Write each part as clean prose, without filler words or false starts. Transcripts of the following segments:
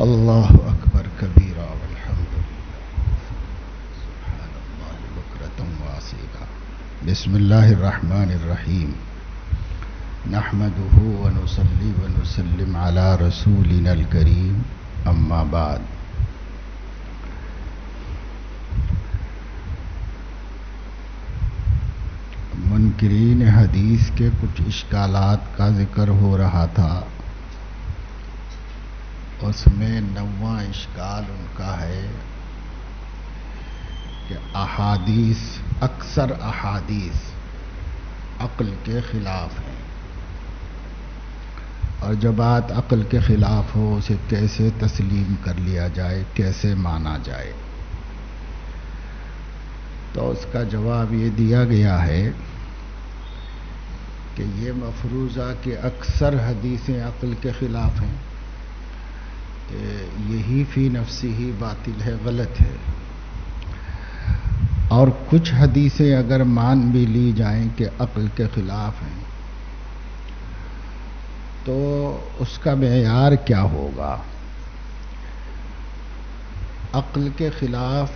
اللہ اکبر کبیرہ والحمد للہ سبحان اللہ بکرۃ واصیلا بسم اللہ الرحمن الرحیم نحمده ونصلی ونسلم علی رسولنا الکریم اما بعد منکرین حدیث کے کچھ اشکالات کا ذکر ہو رہا تھا. اس میں 9واں اشکال ان کا ہے کہ اکثر احادیث عقل کے خلاف ہیں، اور جب بات عقل کے خلاف ہو اسے کیسے تسلیم کر لیا جائے، کیسے مانا جائے. تو اس کا جواب یہ دیا گیا ہے کہ یہ مفروضہ کہ اکثر حدیثیں عقل کے خلاف ہیں، یہی فی نفسی ہی باطل ہے، غلط ہے. اور کچھ حدیثیں اگر مان بھی لی جائیں کہ عقل کے خلاف ہیں تو اس کا معیار کیا ہوگا؟ عقل کے خلاف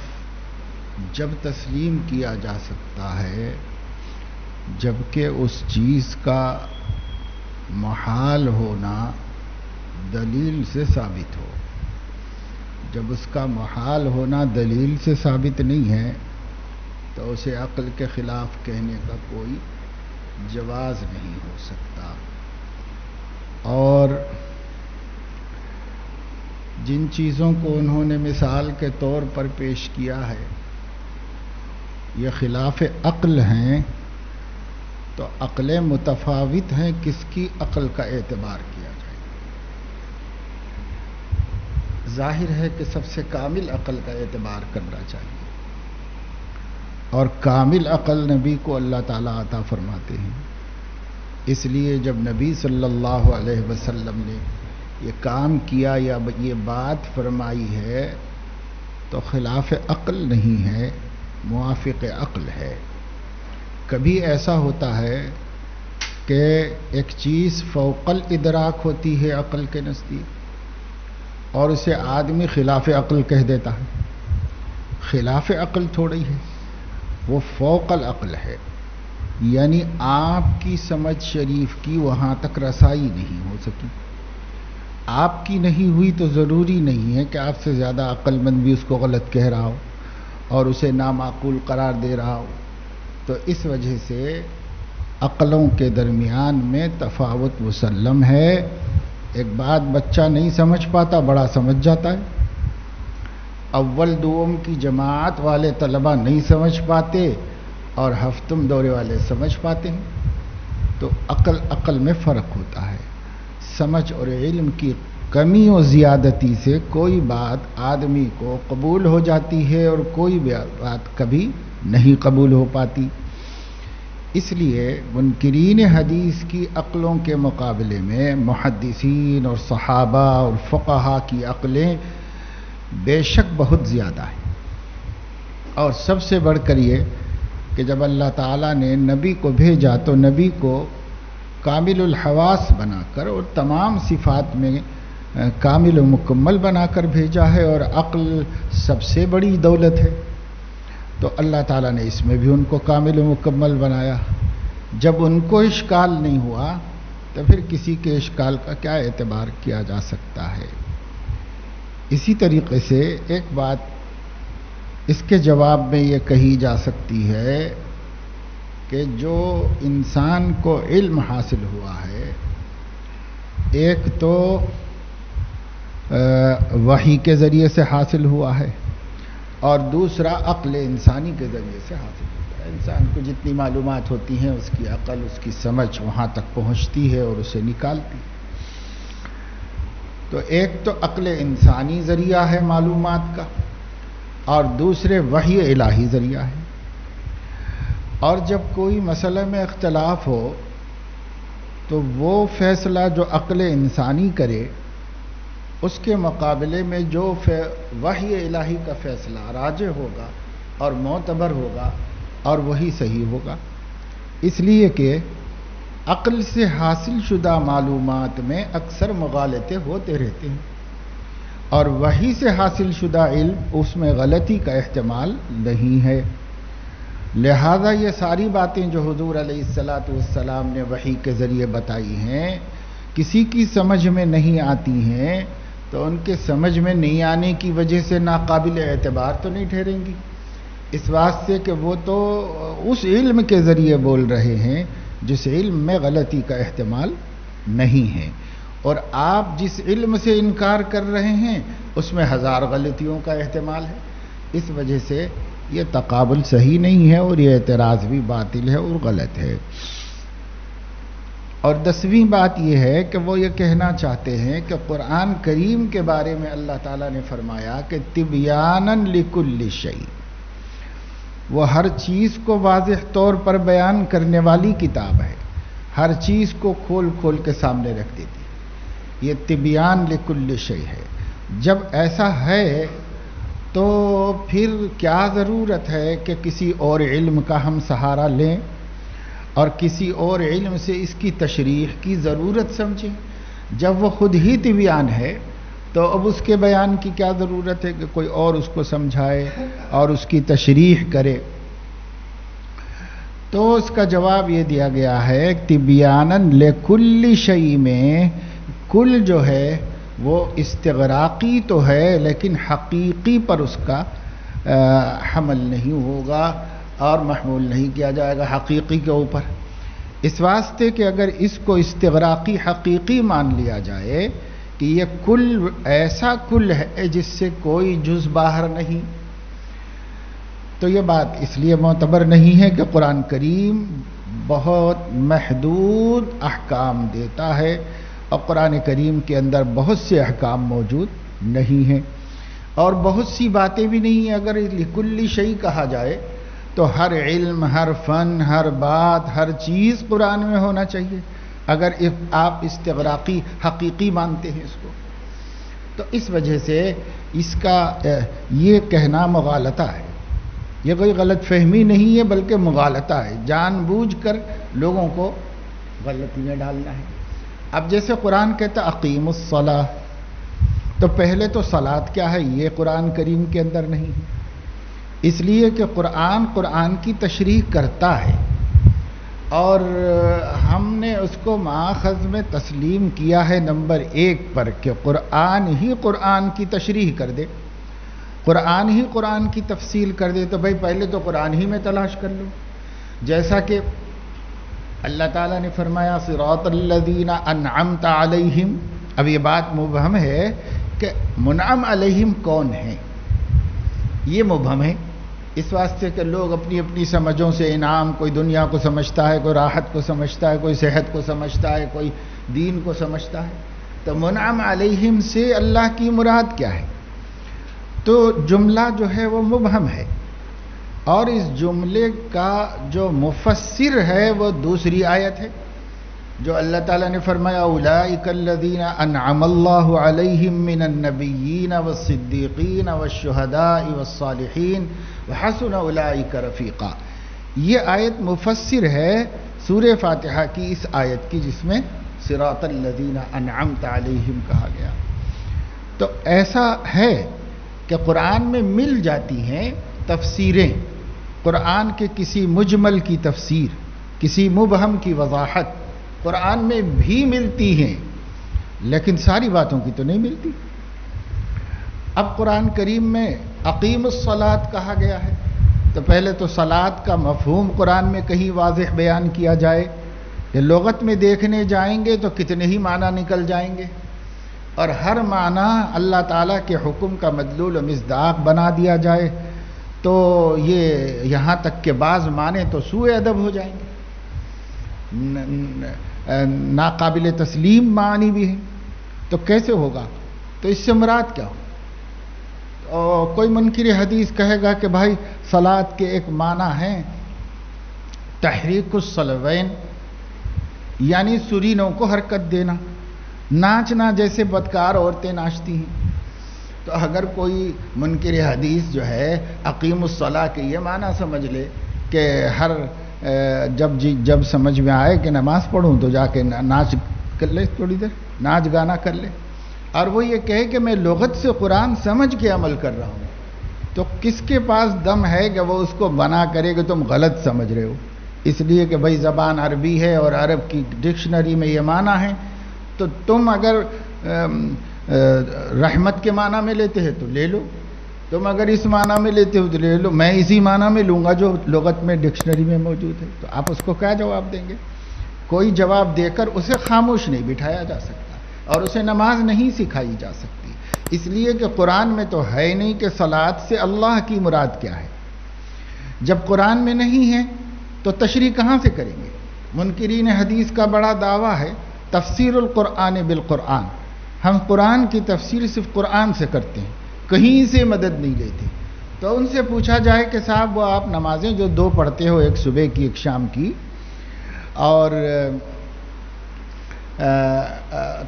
جب تسلیم کیا جا سکتا ہے جبکہ اس چیز کا محال ہونا دلیل سے ثابت ہو. جب اس کا محال ہونا دلیل سے ثابت نہیں ہے تو اسے عقل کے خلاف کہنے کا کوئی جواز نہیں ہو سکتا. اور جن چیزوں کو انہوں نے مثال کے طور پر پیش کیا ہے یہ خلاف عقل ہیں، تو عقلیں متفاوت ہیں، کس کی عقل کا اعتبار کیا جائے؟ ظاہر ہے کہ سب سے کامل عقل کا اعتبار کرنا چاہیے، اور کامل عقل نبی کو اللہ تعالیٰ عطا فرماتے ہیں. اس لیے جب نبی صلی اللہ علیہ وسلم نے یہ کام کیا یا یہ بات فرمائی ہے تو خلاف عقل نہیں ہے، موافق عقل ہے. کبھی ایسا ہوتا ہے کہ ایک چیز فوق الادراک ہوتی ہے عقل کے نزدیک اور اسے آدمی خلاف عقل کہہ دیتا ہے. خلاف عقل تھوڑی ہے، وہ فوق العقل ہے، یعنی آپ کی سمجھ شریف کی وہاں تک رسائی نہیں ہو سکی. آپ کی نہیں ہوئی تو ضروری نہیں ہے کہ آپ سے زیادہ عقل مند بھی اس کو غلط کہہ رہا ہو اور اسے نامعقول قرار دے رہا ہو. تو اس وجہ سے عقلوں کے درمیان میں تفاوت مسلم ہے. ایک بات بچہ نہیں سمجھ پاتا، بڑا سمجھ جاتا ہے. اول دوم کی جماعت والے طلبہ نہیں سمجھ پاتے اور ہفتم دورے والے سمجھ پاتے ہیں. تو عقل میں فرق ہوتا ہے. سمجھ اور علم کی کمی و زیادتی سے کوئی بات آدمی کو قبول ہو جاتی ہے اور کوئی بات کبھی نہیں قبول ہو پاتی. اس لیے منکرین حدیث کی عقلوں کے مقابلے میں محدثین اور صحابہ اور فقہا کی عقلیں بے شک بہت زیادہ ہیں. اور سب سے بڑھ کر یہ کہ جب اللہ تعالیٰ نے نبی کو بھیجا تو نبی کو کامل الحواس بنا کر اور تمام صفات میں کامل و مکمل بنا کر بھیجا ہے، اور عقل سب سے بڑی دولت ہے. تو اللہ تعالیٰ نے اس میں بھی ان کو کامل و مکمل بنایا. جب ان کو اشکال نہیں ہوا تو پھر کسی کے اشکال کا کیا اعتبار کیا جا سکتا ہے؟ اسی طریقے سے ایک بات اس کے جواب میں یہ کہی جا سکتی ہے کہ جو انسان کو علم حاصل ہوا ہے، ایک تو وحی کے ذریعے سے حاصل ہوا ہے اور دوسرا عقل انسانی کے ذریعے سے حاصل ہوتا ہے. انسان کو جتنی معلومات ہوتی ہیں اس کی عقل، اس کی سمجھ وہاں تک پہنچتی ہے اور اسے نکالتی. تو ایک تو عقل انسانی ذریعہ ہے معلومات کا، اور دوسرے وحی الہی ذریعہ ہے. اور جب کوئی مسئلے میں اختلاف ہو تو وہ فیصلہ جو عقل انسانی کرے اس کے مقابلے میں جو وحی الہی کا فیصلہ راجح ہوگا اور معتبر ہوگا اور وہی صحیح ہوگا. اس لیے کہ عقل سے حاصل شدہ معلومات میں اکثر مغالطے ہوتے رہتے ہیں، اور وحی سے حاصل شدہ علم اس میں غلطی کا احتمال نہیں ہے. لہذا یہ ساری باتیں جو حضور علیہ الصلاۃ والسلام نے وحی کے ذریعے بتائی ہیں کسی کی سمجھ میں نہیں آتی ہیں تو ان کے سمجھ میں نہیں آنے کی وجہ سے ناقابل اعتبار تو نہیں ٹھہریں گی، اس واسطے کہ وہ تو اس علم کے ذریعے بول رہے ہیں جس علم میں غلطی کا احتمال نہیں ہے، اور آپ جس علم سے انکار کر رہے ہیں اس میں 1000 غلطیوں کا احتمال ہے. اس وجہ سے یہ تقابل صحیح نہیں ہے اور یہ اعتراض بھی باطل ہے اور غلط ہے. اور 10ویں بات یہ ہے کہ وہ یہ کہنا چاہتے ہیں کہ قرآن کریم کے بارے میں اللہ تعالیٰ نے فرمایا کہ تبیاناً لکل شیء، وہ ہر چیز کو واضح طور پر بیان کرنے والی کتاب ہے، ہر چیز کو کھول کھول کے سامنے رکھ دیتی ہے. یہ تبیان لکل شیء ہے. جب ایسا ہے تو پھر کیا ضرورت ہے کہ کسی اور علم کا ہم سہارا لیں اور کسی اور علم سے اس کی تشریح کی ضرورت سمجھیں؟ جب وہ خود ہی تبیان ہے تو اب اس کے بیان کی کیا ضرورت ہے کہ کوئی اور اس کو سمجھائے اور اس کی تشریح کرے؟ تو اس کا جواب یہ دیا گیا ہے تبیاناً لکل شیء میں کل جو ہے وہ استغراقی تو ہے لیکن حقیقی پر اس کا حمل نہیں ہوگا اور محمول نہیں کیا جائے گا حقیقی کے اوپر، اس واسطے کہ اگر اس کو استغراقی حقیقی مان لیا جائے کہ یہ کل ایسا کل ہے جس سے کوئی جز باہر نہیں، تو یہ بات اس لیے معتبر نہیں ہے کہ قرآن کریم بہت محدود احکام دیتا ہے اور قرآن کریم کے اندر بہت سے احکام موجود نہیں ہیں اور بہت سی باتیں بھی نہیں ہیں. اگر لکل شیء کہا جائے تو ہر علم، ہر فن، ہر بات، ہر چیز قرآن میں ہونا چاہیے اگر آپ استغراقی حقیقی مانتے ہیں اس کو. تو اس وجہ سے اس کا یہ کہنا مغالطہ ہے، یہ کوئی غلط فہمی نہیں ہے بلکہ مغالطہ ہے، جان بوجھ کر لوگوں کو غلطی میں ڈالنا ہے. اب جیسے قرآن کہتا اقیم الصلاۃ، تو پہلے تو صلاۃ کیا ہے یہ قرآن کریم کے اندر نہیں ہے، اس لیے کہ قرآن کی تشریح کرتا ہے اور ہم نے اس کو ماخذ میں تسلیم کیا ہے نمبر 1 پر کہ قرآن ہی قرآن کی تشریح کر دے، قرآن ہی قرآن کی تفصیل کر دے. تو بھائی پہلے تو قرآن ہی میں تلاش کر لو، جیسا کہ اللہ تعالیٰ نے فرمایا صراط الذین انعمت علیہم. اب یہ بات مبہم ہے کہ منعم علیہم کون ہیں، یہ مبہم ہے اس واسطے کہ لوگ اپنی اپنی سمجھوں سے انعام، کوئی دنیا کو سمجھتا ہے، کوئی راحت کو سمجھتا ہے، کوئی صحت کو سمجھتا ہے، کوئی دین کو سمجھتا ہے. تو منعم علیہم سے اللہ کی مراد کیا ہے؟ تو جملہ جو ہے وہ مبہم ہے اور اس جملے کا جو مفسر ہے وہ دوسری آیت ہے جو اللہ تعالیٰ نے فرمایا اولئک الذین انعم اللہ علیہم من النبیین والصدیقین والشہداء والصالحین وحسن اولئک رفیقا. یہ آیت مفسر ہے سورہ فاتحہ کی اس آیت کی جس میں صراط الذین انعمت علیہم کہا گیا. تو ایسا ہے کہ قرآن میں مل جاتی ہیں تفسیریں، قرآن کے کسی مجمل کی تفسیر، کسی مبہم کی وضاحت قرآن میں بھی ملتی ہیں لیکن ساری باتوں کی تو نہیں ملتی. اب قرآن کریم میں اقیم الصلاۃ کہا گیا ہے تو پہلے تو صلاۃ کا مفہوم قرآن میں کہیں واضح بیان کیا جائے کہ لغت میں دیکھنے جائیں گے تو کتنے ہی معنی نکل جائیں گے اور ہر معنی اللہ تعالیٰ کے حکم کا مدلول و مصداق بنا دیا جائے تو یہ یہاں تک کہ بعض معنی تو سوء ادب ہو جائیں گے، ناقابل تسلیم معنی بھی ہیں. تو کیسے ہوگا؟ تو اس سے مراد کیا ہو؟ کوئی منکر حدیث کہے گا کہ بھائی صلاۃ کے ایک معنی ہیں تحریک الصلوین، یعنی سرینوں کو حرکت دینا، ناچنا جیسے بدکار عورتیں ناچتی ہیں. تو اگر کوئی منکر حدیث جو ہے اقیم الصلاۃ کے یہ معنی سمجھ لے کہ ہر جب سمجھ میں آئے کہ نماز پڑھوں تو جا کے ناچ کر لے، تھوڑی دیر ناچ گانا کر لے، اور وہ یہ کہے کہ میں لغت سے قرآن سمجھ کے عمل کر رہا ہوں، تو کس کے پاس دم ہے کہ وہ اس کو بنا کرے کہ تم غلط سمجھ رہے ہو؟ اس لیے کہ بھائی زبان عربی ہے اور عرب کی ڈکشنری میں یہ معنی ہے، تو تم اگر رحمت کے معنی میں لیتے ہیں تو لے لو، تم اگر اس معنی میں لیتے ہو تو لے لو، میں اسی معنی میں لوں گا جو لغت میں ڈکشنری میں موجود ہے۔ تو آپ اس کو کیا جواب دیں گے؟ کوئی جواب دے کر اسے خاموش نہیں بٹھایا جا سکتا، اور اسے نماز نہیں سکھائی جا سکتی، اس لیے کہ قرآن میں تو ہے نہیں کہ صلاۃ سے اللہ کی مراد کیا ہے۔ جب قرآن میں نہیں ہے تو تشریح کہاں سے کریں گے؟ منکرین حدیث کا بڑا دعویٰ ہے تفسیر القرآن بالقرآن، ہم قرآن کی تفسیر صرف قرآن سے کرتے ہیں، کہیں سے مدد نہیں لیتے۔ تو ان سے پوچھا جائے کہ صاحب وہ آپ نمازیں جو دو پڑھتے ہو، ایک صبح کی ایک شام کی، اور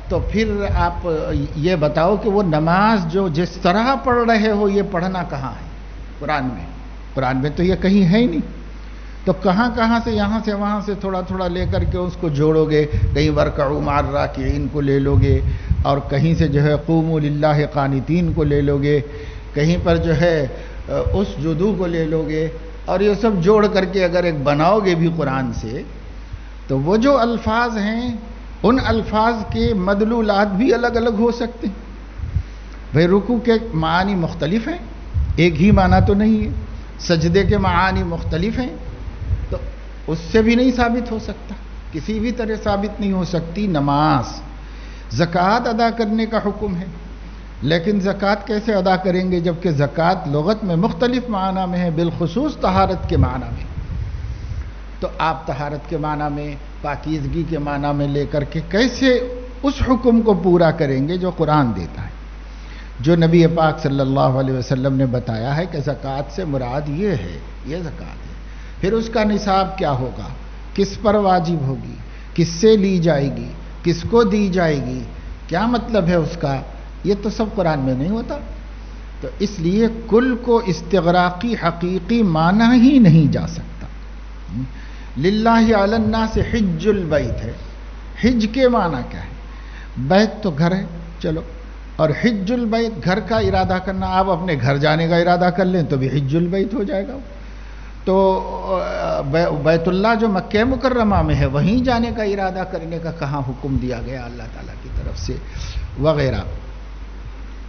تو پھر آپ یہ بتاؤ کہ وہ نماز جو جس طرح پڑھ رہے ہو یہ پڑھنا کہاں ہے قرآن میں؟ قرآن میں تو یہ کہیں ہے ہی نہیں، تو کہاں سے یہاں سے وہاں سے تھوڑا تھوڑا لے کر کے اس کو جوڑو گے، کہیں ورکعوا مع الراکعین کو لے لو گے، اور کہیں سے جو ہے قوموا للہ قانتین کو لے لو گے، کہیں پر جو ہے اسجدوا کو لے لو گے، اور یہ سب جوڑ کر کے اگر ایک بناؤ گے بھی قرآن سے، تو وہ جو الفاظ ہیں ان الفاظ کے مدلولات بھی الگ الگ ہو سکتے ہیں۔ بھئی رکوع کے معانی مختلف ہیں، ایک ہی معنی تو نہیں ہے، سجدے کے معانی مختلف ہیں، تو اس سے بھی نہیں ثابت ہو سکتا، کسی بھی طرح ثابت نہیں ہو سکتی نماز۔ زکوٰۃ ادا کرنے کا حکم ہے، لیکن زکوٰۃ کیسے ادا کریں گے جبکہ زکوٰۃ لغت میں مختلف معنی میں ہے، بالخصوص طہارت کے معنی میں؟ تو آپ طہارت کے معنی میں، پاکیزگی کے معنی میں لے کر کے کیسے اس حکم کو پورا کریں گے جو قرآن دیتا ہے، جو نبی پاک صلی اللہ علیہ وسلم نے بتایا ہے کہ زکوٰۃ سے مراد یہ ہے، یہ زکوٰۃ ہے۔ پھر اس کا نصاب کیا ہوگا، کس پر واجب ہوگی، کس سے لی جائے گی، کس کو دی جائے گی، کیا مطلب ہے اس کا، یہ تو سب قرآن میں نہیں ہوتا۔ تو اس لیے کل کو استغراقی حقیقی مانا ہی نہیں جا سکتا۔ للہ علی الناس حج البیت ہے، حج کے معنی کیا ہے؟ بیت تو گھر ہے، چلو، اور حج البیت گھر کا ارادہ کرنا، آپ اپنے گھر جانے کا ارادہ کر لیں تو بھی حج البیت ہو جائے گا۔ تو بیت اللہ جو مکہ مکرمہ میں ہے وہیں جانے کا ارادہ کرنے کا کہاں حکم دیا گیا اللہ تعالیٰ کی طرف سے، وغیرہ۔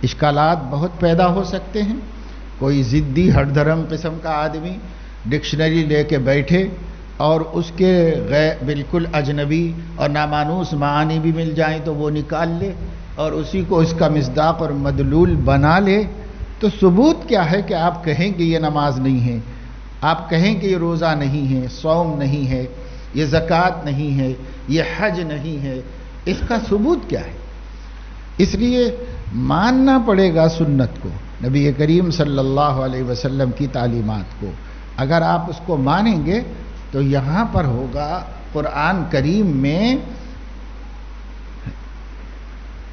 اشکالات بہت پیدا ہو سکتے ہیں۔ کوئی ضدی ہٹ دھرم قسم کا آدمی ڈکشنری لے کے بیٹھے اور اس کے بالکل اجنبی اور نامانوس معانی بھی مل جائیں تو وہ نکال لے اور اسی کو اس کا مصداق اور مدلول بنا لے، تو ثبوت کیا ہے کہ آپ کہیں کہ یہ نماز نہیں ہے، آپ کہیں کہ یہ روزہ نہیں ہے، صوم نہیں ہے، یہ زکوٰۃ نہیں ہے، یہ حج نہیں ہے، اس کا ثبوت کیا ہے؟ اس لیے ماننا پڑے گا سنت کو، نبی کریم صلی اللہ علیہ وسلم کی تعلیمات کو۔ اگر آپ اس کو مانیں گے تو یہاں پر ہوگا قرآن کریم میں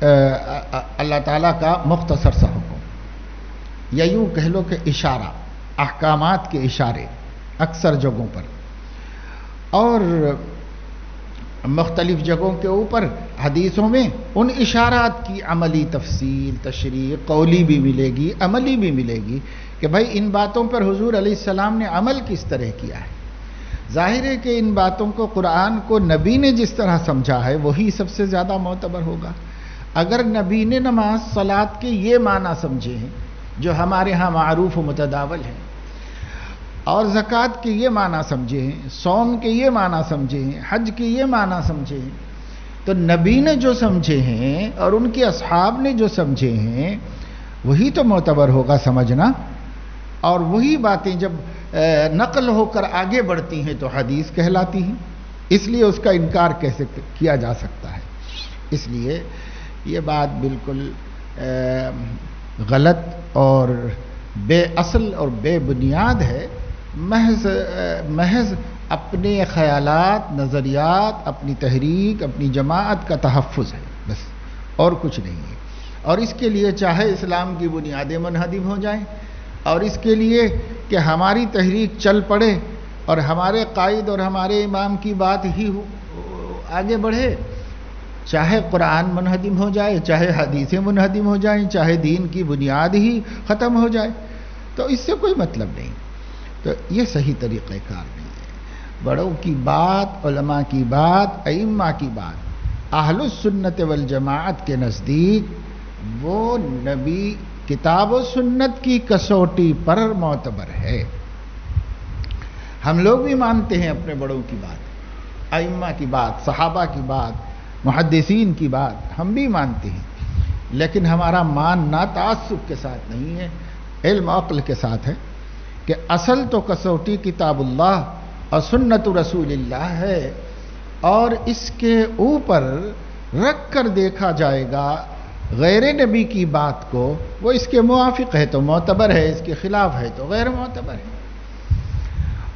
اللہ تعالیٰ کا مختصر سا حکم، یا یوں کہہ لو کہ اشارہ، احکامات کے اشارے اکثر جگہوں پر، اور مختلف جگہوں کے اوپر حدیثوں میں ان اشارات کی عملی تفصیل، تشریح قولی بھی ملے گی، عملی بھی ملے گی کہ بھائی ان باتوں پر حضور علیہ السلام نے عمل کس طرح کیا ہے۔ ظاہر ہے کہ ان باتوں کو قرآن کو نبی نے جس طرح سمجھا ہے وہی سب سے زیادہ معتبر ہوگا۔ اگر نبی نے نماز صلاۃ کے یہ معنی سمجھے ہیں جو ہمارے ہاں معروف و متداول ہیں، اور زکوٰۃ کے یہ معنی سمجھے ہیں، صوم کے یہ معنی سمجھے ہیں، حج کے یہ معنی سمجھے ہیں، تو نبی نے جو سمجھے ہیں اور ان کے اصحاب نے جو سمجھے ہیں وہی تو معتبر ہوگا سمجھنا، اور وہی باتیں جب نقل ہو کر آگے بڑھتی ہیں تو حدیث کہلاتی ہیں۔ اس لیے اس کا انکار کیسے کیا جا سکتا ہے؟ اس لیے یہ بات بالکل غلط اور بے اصل اور بے بنیاد ہے، محض اپنے خیالات، نظریات، اپنی تحریک، اپنی جماعت کا تحفظ ہے، بس اور کچھ نہیں ہے۔ اور اس کے لیے چاہے اسلام کی بنیادیں منہدم ہو جائیں، اور اس کے لیے کہ ہماری تحریک چل پڑے اور ہمارے قائد اور ہمارے امام کی بات ہی آگے بڑھے، چاہے قرآن منہدم ہو جائے، چاہے حدیثیں منہدم ہو جائیں، چاہے دین کی بنیاد ہی ختم ہو جائے، تو اس سے کوئی مطلب نہیں۔ تو یہ صحیح طریقہ کار نہیں ہے۔ بڑوں کی بات، علماء کی بات، ائمہ کی بات اہل السنت والجماعت کے نزدیک وہ نبی کتاب و سنت کی کسوٹی پر معتبر ہے۔ ہم لوگ بھی مانتے ہیں اپنے بڑوں کی بات، ائمہ کی بات، صحابہ کی بات، محدثین کی بات ہم بھی مانتے ہیں، لیکن ہمارا ماننا تعصب کے ساتھ نہیں ہے، علم عقل کے ساتھ ہے کہ اصل تو کسوٹی کتاب اللہ اور سنت رسول اللہ ہے، اور اس کے اوپر رکھ کر دیکھا جائے گا غیر نبی کی بات کو، وہ اس کے موافق ہے تو معتبر ہے، اس کے خلاف ہے تو غیر معتبر ہے۔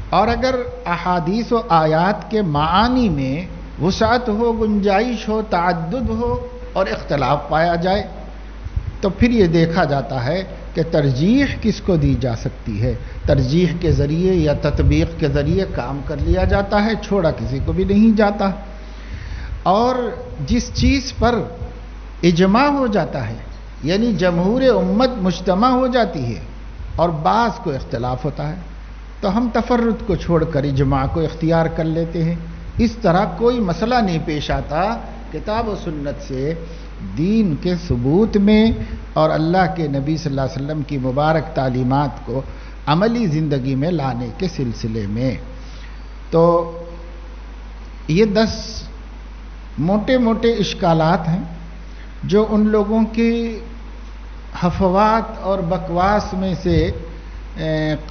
اور اگر احادیث و آیات کے معانی میں وسعت ہو، گنجائش ہو، تعدد ہو اور اختلاف پایا جائے تو پھر یہ دیکھا جاتا ہے کہ ترجیح کس کو دی جا سکتی ہے، ترجیح کے ذریعے یا تطبیق کے ذریعے کام کر لیا جاتا ہے، چھوڑا کسی کو بھی نہیں جاتا۔ اور جس چیز پر اجماع ہو جاتا ہے، یعنی جمہور امت مجتمع ہو جاتی ہے اور بعض کو اختلاف ہوتا ہے، تو ہم تفرد کو چھوڑ کر اجماع کو اختیار کر لیتے ہیں۔ اس طرح کوئی مسئلہ نہیں پیش آتا کتاب و سنت سے دین کے ثبوت میں اور اللہ کے نبی صلی اللہ علیہ وسلم کی مبارک تعلیمات کو عملی زندگی میں لانے کے سلسلے میں۔ تو یہ 10 موٹے موٹے اشکالات ہیں جو ان لوگوں کی حفوات اور بکواس میں سے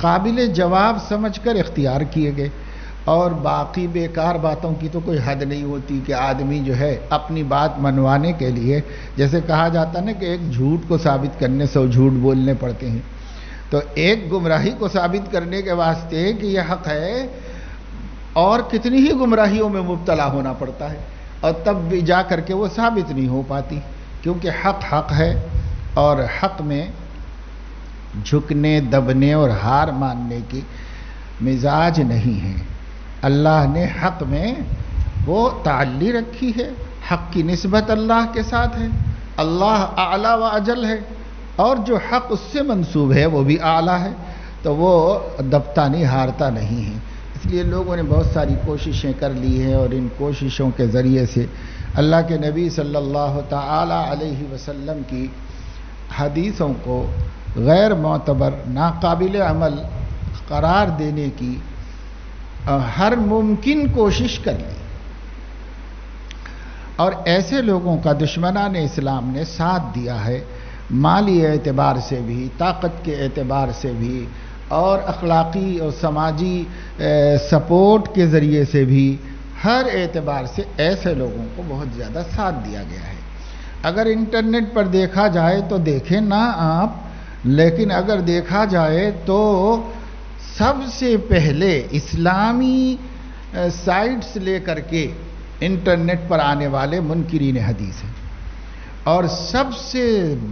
قابل جواب سمجھ کر اختیار کیے گئے، اور باقی بیکار باتوں کی تو کوئی حد نہیں ہوتی کہ آدمی جو ہے اپنی بات منوانے کے لیے، جیسے کہا جاتا نا کہ ایک جھوٹ کو ثابت کرنے 100 جھوٹ بولنے پڑتے ہیں، تو ایک گمراہی کو ثابت کرنے کے واسطے کہ یہ حق ہے اور کتنی ہی گمراہیوں میں مبتلا ہونا پڑتا ہے، اور تب بھی جا کر کے وہ ثابت نہیں ہو پاتی، کیونکہ حق حق ہے، اور حق میں جھکنے، دبنے اور ہار ماننے کی مزاج نہیں ہے۔ اللہ نے حق میں وہ تعلی رکھی ہے، حق کی نسبت اللہ کے ساتھ ہے، اللہ اعلیٰ و اجل ہے، اور جو حق اس سے منسوب ہے وہ بھی اعلیٰ ہے، تو وہ دبتا نہیں، ہارتا نہیں ہے۔ اس لیے لوگوں نے بہت ساری کوششیں کر لی ہیں، اور ان کوششوں کے ذریعے سے اللہ کے نبی صلی اللہ تعالی علیہ وسلم کی حدیثوں کو غیر معتبر، ناقابل عمل قرار دینے کی ہر ممکن کوشش کر لی، اور ایسے لوگوں کا دشمنان اسلام نے ساتھ دیا ہے، مالی اعتبار سے بھی، طاقت کے اعتبار سے بھی، اور اخلاقی اور سماجی سپورٹ کے ذریعے سے بھی، ہر اعتبار سے ایسے لوگوں کو بہت زیادہ ساتھ دیا گیا ہے۔ اگر انٹرنیٹ پر دیکھا جائے تو دیکھیں نہ آپ، لیکن اگر دیکھا جائے تو سب سے پہلے اسلامی سائٹس لے کر کے انٹرنیٹ پر آنے والے منکرین حدیث ہیں، اور سب سے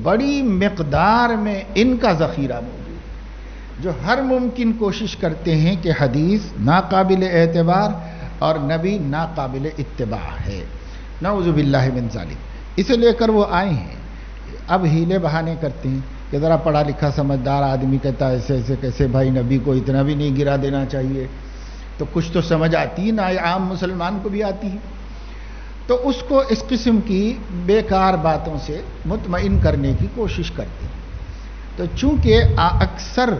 بڑی مقدار میں ان کا ذخیرہ موجود ہے، جو ہر ممکن کوشش کرتے ہیں کہ حدیث ناقابل اعتبار اور نبی ناقابل اتباع ہے، نعوذ باللہ من ذالک۔ اسے لے کر وہ آئے ہیں، اب ہیلے بہانے کرتے ہیں کہ ذرا پڑھا لکھا سمجھدار آدمی کہتا ہے ایسے ایسے کیسے بھائی، نبی کو اتنا بھی نہیں گرا دینا چاہیے، تو کچھ تو سمجھ آتی نہ عام مسلمان کو بھی آتی ہے، تو اس کو اس قسم کی بیکار باتوں سے مطمئن کرنے کی کوشش کرتے ہیں۔ تو چونکہ اکثر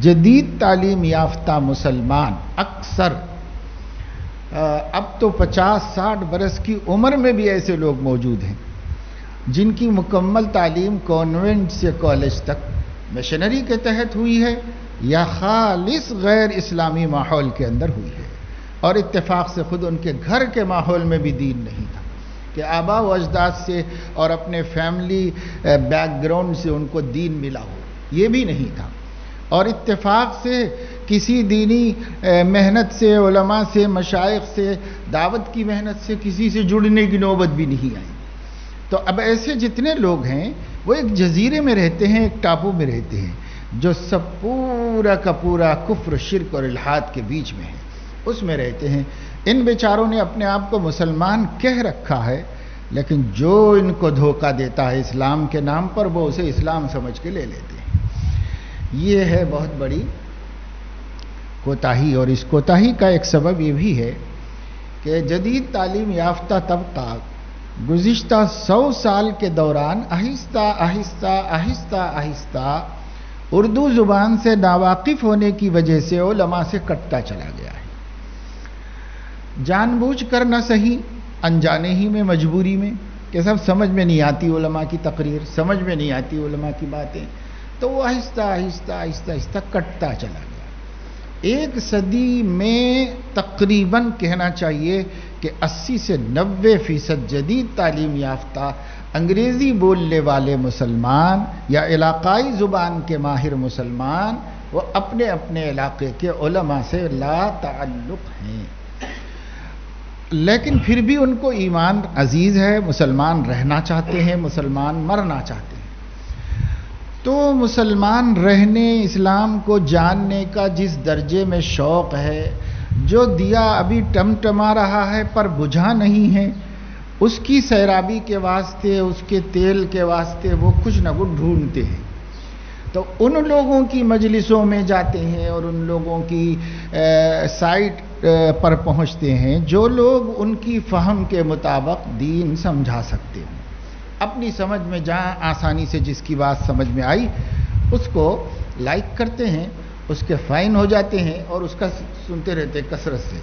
جدید تعلیم یافتہ مسلمان، اکثر اب تو 50-60 برس کی عمر میں بھی ایسے لوگ موجود ہیں جن کی مکمل تعلیم کانوینٹ سے کالج تک مشنری کے تحت ہوئی ہے یا خالص غیر اسلامی ماحول کے اندر ہوئی ہے، اور اتفاق سے خود ان کے گھر کے ماحول میں بھی دین نہیں تھا کہ آبا و اجداد سے اور اپنے فیملی بیک گراؤنڈ سے ان کو دین ملا ہو، یہ بھی نہیں تھا، اور اتفاق سے کسی دینی محنت سے، علماء سے، مشائخ سے، دعوت کی محنت سے کسی سے جڑنے کی نوبت بھی نہیں آئی۔ تو اب ایسے جتنے لوگ ہیں وہ ایک جزیرے میں رہتے ہیں، ایک ٹاپو میں رہتے ہیں، جو سب پورا کا پورا کفر، شرک اور الحاد کے بیچ میں ہے، اس میں رہتے ہیں۔ ان بیچاروں نے اپنے آپ کو مسلمان کہہ رکھا ہے، لیکن جو ان کو دھوکہ دیتا ہے اسلام کے نام پر وہ اسے اسلام سمجھ کے لے لیتے ہیں. یہ ہے بہت بڑی کوتاہی. اور اس کوتاہی کا ایک سبب یہ بھی ہے کہ جدید تعلیم یافتہ طبقہ گزشتہ 100 سال کے دوران آہستہ آہستہ آہستہ آہستہ اردو زبان سے ناواقف ہونے کی وجہ سے علماء سے کٹتا چلا گیا ہے. جان بوجھ کر نہ صحیح، انجانے ہی میں، مجبوری میں، کہ سب سمجھ میں نہیں آتی علماء کی تقریر، سمجھ میں نہیں آتی علماء کی باتیں، تو وہ آہستہ آہستہ آہستہ آہستہ کٹتا چلا گیا. ایک صدی میں تقریباً کہنا چاہیے کہ 80 سے 90% جدید تعلیم یافتہ انگریزی بولنے والے مسلمان یا علاقائی زبان کے ماہر مسلمان وہ اپنے اپنے علاقے کے علماء سے لا تعلق ہیں. لیکن پھر بھی ان کو ایمان عزیز ہے، مسلمان رہنا چاہتے ہیں، مسلمان مرنا چاہتے ہیں. تو مسلمان رہنے، اسلام کو جاننے کا جس درجے میں شوق ہے، جو دیا ابھی ٹمٹما رہا ہے پر بجھا نہیں ہے، اس کی سیرابی کے واسطے، اس کے تیل کے واسطے وہ کچھ نہ کچھ ڈھونڈتے ہیں. تو ان لوگوں کی مجلسوں میں جاتے ہیں اور ان لوگوں کی سائٹ پر پہنچتے ہیں جو لوگ ان کی فہم کے مطابق دین سمجھا سکتے ہیں. اپنی سمجھ میں جہاں آسانی سے جس کی بات سمجھ میں آئی اس کو لائک کرتے ہیں، اس کے فائن ہو جاتے ہیں اور اس کا سنتے رہتے کثرت سے.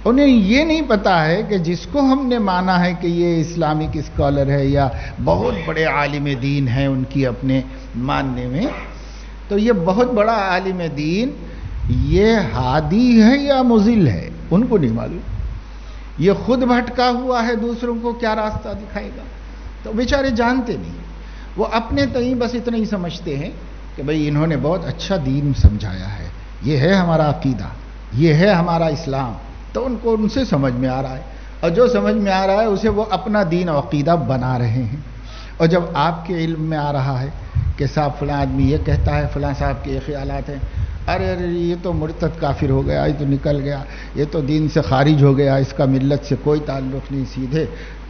انہیں یہ نہیں پتا ہے کہ جس کو ہم نے مانا ہے کہ یہ اسلامک اسکالر ہے یا بہت بڑے عالم دین ہیں ان کی اپنے ماننے میں، تو یہ بہت بڑا عالم دین یہ ہادی ہے یا مضل ہے ان کو نہیں معلوم. یہ خود بھٹکا ہوا ہے، دوسروں کو کیا راستہ دکھائے گا؟ تو بیچارے جانتے نہیں. وہ اپنے تئیں بس اتنا ہی سمجھتے ہیں کہ بھئی انہوں نے بہت اچھا دین سمجھایا ہے، یہ ہے ہمارا عقیدہ، یہ ہے ہمارا اسلام. تو ان کو ان سے سمجھ میں آ رہا ہے، اور جو سمجھ میں آ رہا ہے اسے وہ اپنا دین و عقیدہ بنا رہے ہیں. اور جب آپ کے علم میں آ رہا ہے کہ صاحب فلاں آدمی یہ کہتا ہے، فلاں صاحب کے یہ خیالات ہیں، ارے یہ تو مرتد کافر ہو گیا، یہ تو نکل گیا، یہ تو دین سے خارج ہو گیا، اس کا ملت سے کوئی تعلق نہیں، سیدھے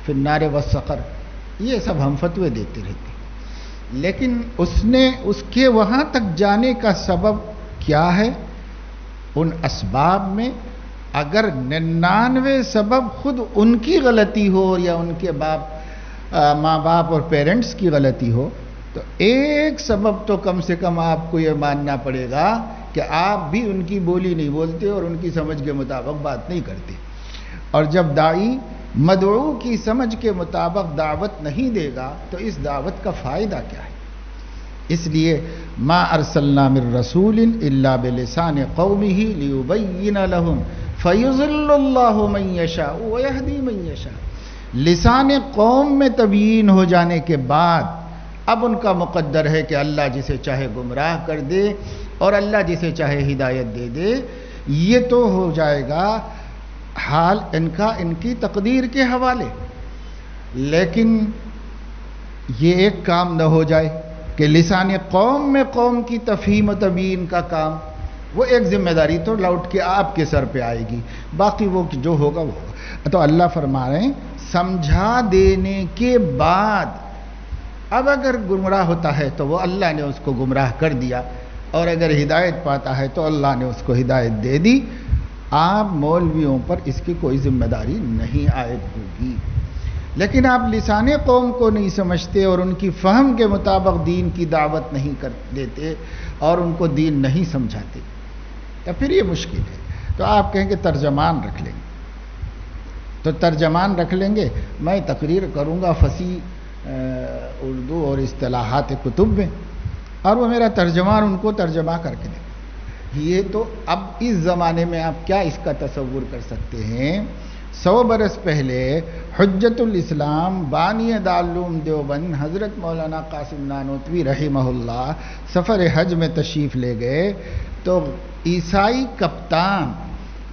فی النار والسقر، یہ سب ہم فتوے دیتے رہتے. لیکن اس کے وہاں تک جانے کا سبب کیا ہے؟ ان اسباب میں اگر 99 سبب خود ان کی غلطی ہو یا ان کے ماں باپ اور پیرنٹس کی غلطی ہو، تو ایک سبب تو کم سے کم آپ کو یہ ماننا پڑے گا کہ آپ بھی ان کی بولی نہیں بولتے اور ان کی سمجھ کے مطابق بات نہیں کرتے. اور جب داعی مدعو کی سمجھ کے مطابق دعوت نہیں دے گا تو اس دعوت کا فائدہ کیا ہے؟ اس لیے ما ارسلنا من رسول الا بلسان قومه ليبين لهم فيضل الله من يشاء ويهدي من يشاء. لسان قوم میں تبیین ہو جانے کے بعد اب ان کا مقدر ہے کہ اللہ جسے چاہے گمراہ کر دے اور اللہ جسے چاہے ہدایت دے دے. یہ تو ہو جائے گا حال ان کی تقدیر کے حوالے. لیکن یہ ایک کام نہ ہو جائے کہ لسان قوم میں قوم کی تفہیم و تبیین کا کام، وہ ایک ذمہ داری تو لوٹ کے آپ کے سر پہ آئے گی، باقی وہ جو ہوگا وہ ہوگا. تو اللہ فرما رہے ہیں سمجھا دینے کے بعد اب اگر گمراہ ہوتا ہے تو وہ اللہ نے اس کو گمراہ کر دیا، اور اگر ہدایت پاتا ہے تو اللہ نے اس کو ہدایت دے دی. آپ مولویوں پر اس کی کوئی ذمہ داری نہیں عائد ہوگی. لیکن آپ لسان قوم کو نہیں سمجھتے اور ان کی فہم کے مطابق دین کی دعوت نہیں کر دیتے اور ان کو دین نہیں سمجھاتے، تو پھر یہ مشکل ہے. تو آپ کہیں گے ترجمان رکھ لیں گے، تو ترجمان رکھ لیں گے، میں تقریر کروں گا فصیح اردو اور اصطلاحات کتب میں، اور وہ میرا ترجمان ان کو ترجمہ کر کے دے. یہ تو اب اس زمانے میں آپ کیا اس کا تصور کر سکتے ہیں؟ 100 برس پہلے حجت الاسلام بانی دارالعلوم دیوبند حضرت مولانا قاسم نانوتوی رحمہ اللہ سفر حج میں تشریف لے گئے تو عیسائی کپتان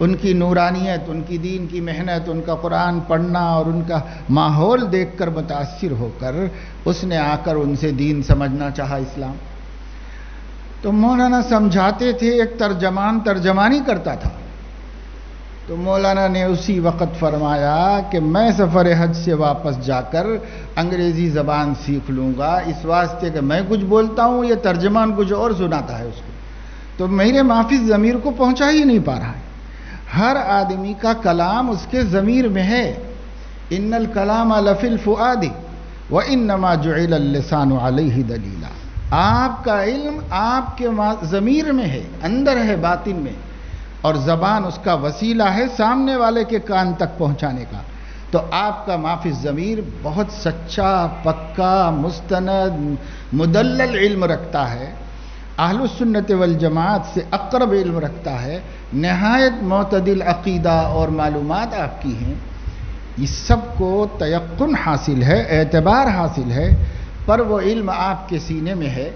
ان کی نورانیت، ان کی دین کی محنت، ان کا قرآن پڑھنا اور ان کا ماحول دیکھ کر متاثر ہو کر اس نے آ کر ان سے دین سمجھنا چاہا، اسلام. تو مولانا سمجھاتے تھے، ایک ترجمان ترجمانی کرتا تھا. تو مولانا نے اسی وقت فرمایا کہ میں سفر حج سے واپس جا کر انگریزی زبان سیکھ لوں گا، اس واسطے کہ میں کچھ بولتا ہوں، یہ ترجمان کچھ اور سناتا ہے اس کو، تو میرے مافی ضمیر کو پہنچا ہی نہیں پا رہا ہے۔ ہر آدمی کا کلام اس کے ضمیر میں ہے، ان الکلام لفی الفؤاد وانما جعل اللسان علیہ دلیلا۔ آپ کا علم آپ کے ضمیر میں ہے، اندر ہے، باطن میں، اور زبان اس کا وسیلہ ہے سامنے والے کے کان تک پہنچانے کا۔ تو آپ کا معافی ضمیر بہت سچا، پکا، مستند، مدلل علم رکھتا ہے، اہل السنت والجماعت سے اقرب علم رکھتا ہے، نہایت معتدل عقیدہ اور معلومات آپ کی ہیں، یہ سب کو تیقن حاصل ہے، اعتبار حاصل ہے، پر وہ علم آپ کے سینے میں ہے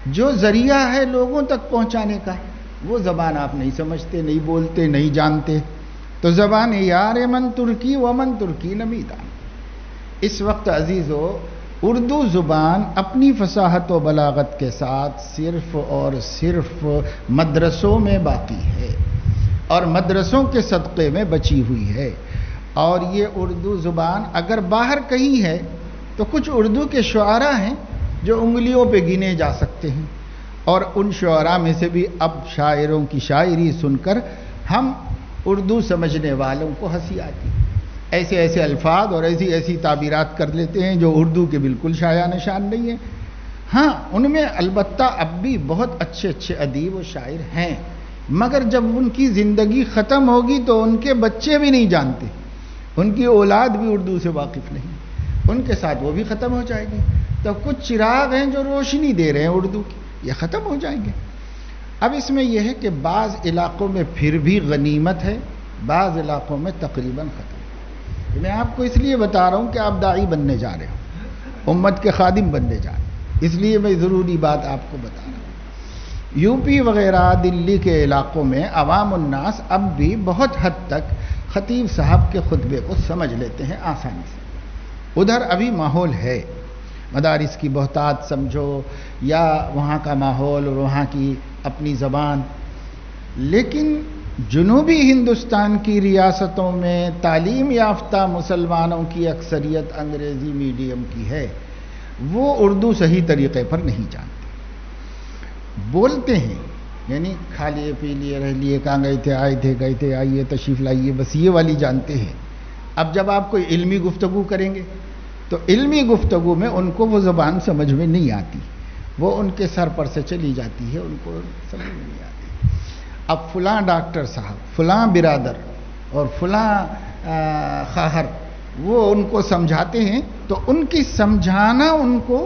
جو ذریعہ ہے لوگوں تک پہنچانے کا، وہ زبان آپ نہیں سمجھتے، نہیں بولتے، نہیں جانتے۔ تو زبان یار من ترکی ومن ترکی نمیدہ۔ اس وقت عزیزو اردو زبان اپنی فصاحت و بلاغت کے ساتھ صرف اور صرف مدرسوں میں باقی ہے، اور مدرسوں کے صدقے میں بچی ہوئی ہے۔ اور یہ اردو زبان اگر باہر کہیں ہے تو کچھ اردو کے شعراء ہیں جو انگلیوں پہ گنے جا سکتے ہیں، اور ان شعراء میں سے بھی اب شاعروں کی شاعری سن کر ہم اردو سمجھنے والوں کو ہنسی آتی، ایسے ایسے الفاظ اور ایسی ایسی تعبیرات کر لیتے ہیں جو اردو کے بالکل شایع نشان نہیں ہیں۔ ہاں، ان میں البتہ اب بھی بہت اچھے اچھے ادیب و شاعر ہیں، مگر جب ان کی زندگی ختم ہوگی تو ان کے بچے بھی نہیں جانتے، ان کی اولاد بھی اردو سے واقف نہیں، ان کے ساتھ وہ بھی ختم ہو جائے گی۔ تو کچھ چراغ ہیں جو روشنی دے رہے ہیں اردو کی، یہ ختم ہو جائیں گے۔ اب اس میں یہ ہے کہ بعض علاقوں میں پھر بھی غنیمت ہے، بعض علاقوں میں تقریباً ختم ہے۔ میں آپ کو اس لیے بتا رہا ہوں کہ آپ داعی بننے جا رہے ہو، امت کے خادم بننے جا رہے ہیں، اس لیے میں ضروری بات آپ کو بتا رہا ہوں۔ یو پی وغیرہ دلی کے علاقوں میں عوام الناس اب بھی بہت حد تک خطیب صاحب کے خطبے کو سمجھ لیتے ہیں آسانی سے، ادھر ابھی ماحول ہے، مدارس کی بہتات سمجھو یا وہاں کا ماحول اور وہاں کی اپنی زبان، لیکن جنوبی ہندوستان کی ریاستوں میں تعلیم یافتہ مسلمانوں کی اکثریت انگریزی میڈیم کی ہے، وہ اردو صحیح طریقے پر نہیں جانتے، بولتے ہیں، یعنی کھا لیے پی لیے رہ لیے، کہاں گئے تھے، آئے تھے، گئے تھے، آئیے تشریف لائیے، بس یہ والی جانتے ہیں۔ اب جب آپ کوئی علمی گفتگو کریں گے تو علمی گفتگو میں ان کو وہ زبان سمجھ میں نہیں آتی، وہ ان کے سر پر سے چلی جاتی ہے، ان کو سمجھ میں نہیں آتی۔ اب فلاں ڈاکٹر صاحب، فلاں برادر اور فلاں خواہر، وہ ان کو سمجھاتے ہیں تو ان کی سمجھانا ان کو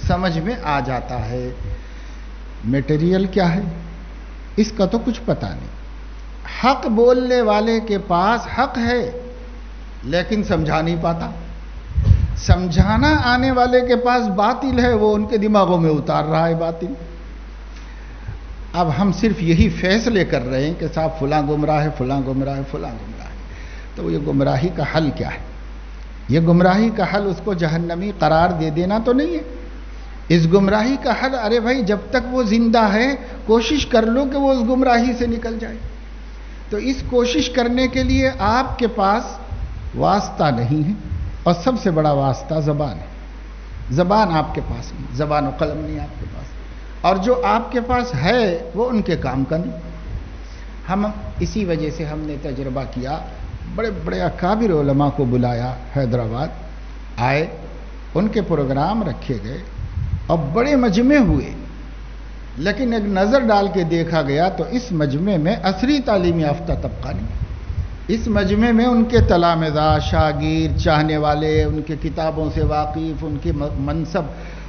سمجھ میں آ جاتا ہے۔ میٹیریل کیا ہے اس کا تو کچھ پتہ نہیں، حق بولنے والے کے پاس حق ہے لیکن سمجھا نہیں پاتا، سمجھانا آنے والے کے پاس باطل ہے، وہ ان کے دماغوں میں اتار رہا ہے باطل۔ اب ہم صرف یہی فیصلے کر رہے ہیں کہ صاحب فلاں گمراہ ہے، فلاں گمراہ ہے، فلاں گمراہ ہے، تو یہ گمراہی کا حل کیا ہے؟ یہ گمراہی کا حل اس کو جہنمی قرار دے دینا تو نہیں ہے، اس گمراہی کا حل ارے بھائی جب تک وہ زندہ ہے کوشش کر لو کہ وہ اس گمراہی سے نکل جائے۔ تو اس کوشش کرنے کے لیے آپ کے پاس واسطہ نہیں ہے، اور سب سے بڑا واسطہ زبان ہے، زبان آپ کے پاس نہیں، زبان و قلم نہیں آپ کے پاس، اور جو آپ کے پاس ہے وہ ان کے کام کا نہیں۔ ہم اسی وجہ سے ہم نے تجربہ کیا، بڑے بڑے اکابر علماء کو بلایا حیدرآباد، آئے، ان کے پروگرام رکھے گئے اور بڑے مجمع ہوئے، لیکن ایک نظر ڈال کے دیکھا گیا تو اس مجمع میں عصری تعلیم یافتہ طبقہ نہیں، اس مجمع میں ان کے تلامذہ، شاگرد، چاہنے والے، ان کے کتابوں سے واقف، ان کے منصب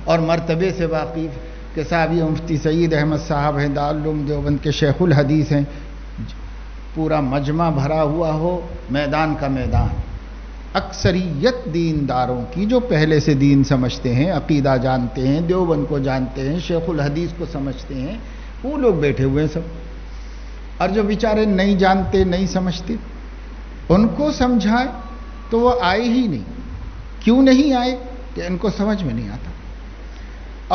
اور مرتبے سے واقف، کہ صاحب یہ مفتی سعید احمد صاحب ہیں، دارالعلوم دیوبند کے شیخ الحدیث ہیں، پورا مجمع بھرا ہوا ہو، میدان کا میدان، اکثریت دینداروں کی جو پہلے سے دین سمجھتے ہیں، عقیدہ جانتے ہیں، دیوبند کو جانتے ہیں، شیخ الحدیث کو سمجھتے ہیں، وہ لوگ بیٹھے ہوئے ہیں سب، اور جو بیچارے نہیں جانتے، نہیں سمجھتے، ان کو سمجھائے تو وہ آئے ہی نہیں۔ کیوں نہیں آئے؟ کہ ان کو سمجھ میں نہیں آتا۔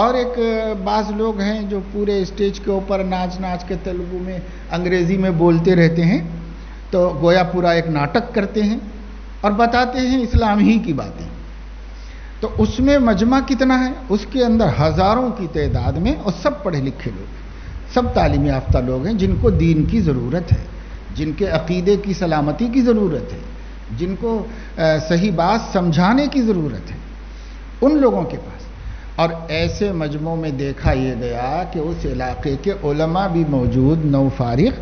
اور ایک بعض لوگ ہیں جو پورے اسٹیج کے اوپر ناچ ناچ کے تیلگو میں، انگریزی میں بولتے رہتے ہیں، تو گویا پورا ایک ناٹک کرتے ہیں اور بتاتے ہیں اسلام ہی کی باتیں. تو اس میں مجمع کتنا ہے؟ اس کے اندر ہزاروں کی تعداد میں، اور سب پڑھے لکھے لوگ، سب تعلیم یافتہ لوگ ہیں جن کو دین کی ضرورت ہے، جن کے عقیدے کی سلامتی کی ضرورت ہے، جن کو صحیح بات سمجھانے کی ضرورت ہے، ان لوگوں کے پاس. اور ایسے مجموعوں میں دیکھا یہ گیا کہ اس علاقے کے علماء بھی موجود، نو فارغ،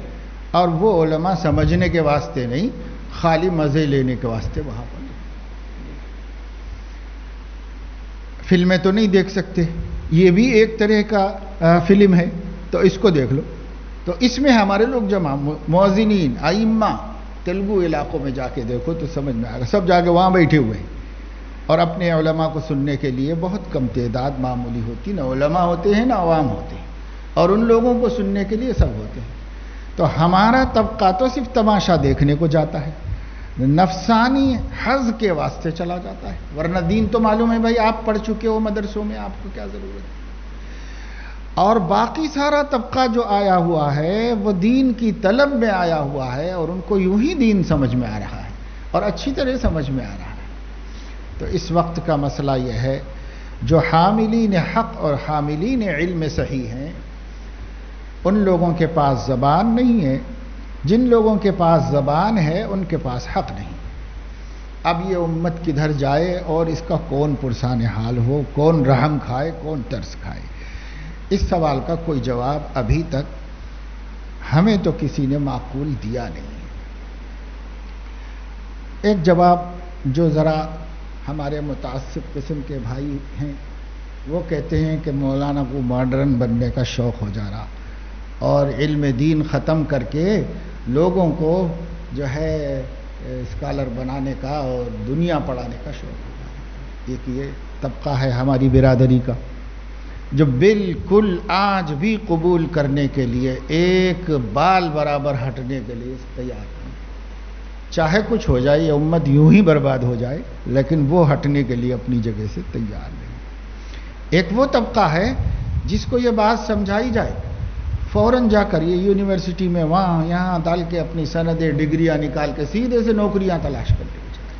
اور وہ علماء سمجھنے کے واسطے نہیں، خالی مزے لینے کے واسطے وہاں پر. فلمیں تو نہیں دیکھ سکتے، یہ بھی ایک طرح کا فلم ہے، تو اس کو دیکھ لو. تو اس میں ہمارے لوگ جمع، مؤذنین، ائمہ، تیلگو علاقوں میں جا کے دیکھو تو سمجھ میں آئے گا، سب جا کے وہاں بیٹھے ہوئے ہیں اور اپنے علماء کو سننے کے لیے بہت کم تعداد معمولی ہوتی، نہ علماء ہوتے ہیں نہ عوام ہوتے ہیں، اور ان لوگوں کو سننے کے لیے سب ہوتے ہیں. تو ہمارا طبقہ تو صرف تماشا دیکھنے کو جاتا ہے، نفسانی حظ کے واسطے چلا جاتا ہے، ورنہ دین تو معلوم ہے بھائی، آپ پڑھ چکے ہو مدرسوں میں، آپ کو کیا ضرورت ہے. اور باقی سارا طبقہ جو آیا ہوا ہے وہ دین کی طلب میں آیا ہوا ہے، اور ان کو یوں ہی دین سمجھ میں آ رہا ہے اور اچھی طرح سمجھ میں آ رہا ہے. تو اس وقت کا مسئلہ یہ ہے، جو حاملین حق اور حاملین علم صحیح ہیں، ان لوگوں کے پاس زبان نہیں ہے، جن لوگوں کے پاس زبان ہے ان کے پاس حق نہیں. اب یہ امت کدھر جائے اور اس کا کون پرسان حال ہو، کون رحم کھائے، کون ترس کھائے، اس سوال کا کوئی جواب ابھی تک ہمیں تو کسی نے معقول دیا نہیں. ایک جواب جو ذرا ہمارے متعصب قسم کے بھائی ہیں وہ کہتے ہیں کہ مولانا کو ماڈرن بننے کا شوق ہو جا رہا اور علم دین ختم کر کے لوگوں کو جو ہے اسکالر بنانے کا اور دنیا پڑھانے کا شوق ہو جا رہا. ایک یہ طبقہ ہے ہماری برادری کا جو بالکل آج بھی قبول کرنے کے لیے ایک بال برابر ہٹنے کے لیے تیار نہیں. چاہے کچھ ہو جائے، یہ امت یوں ہی برباد ہو جائے، لیکن وہ ہٹنے کے لیے اپنی جگہ سے تیار نہیں. ایک وہ طبقہ ہے جس کو یہ بات سمجھائی جائے، فوراً جا کر یہ یونیورسٹی میں وہاں یہاں ڈال کے اپنی سندیں ڈگریاں نکال کے سیدھے سے نوکریاں تلاش کر لے جائے.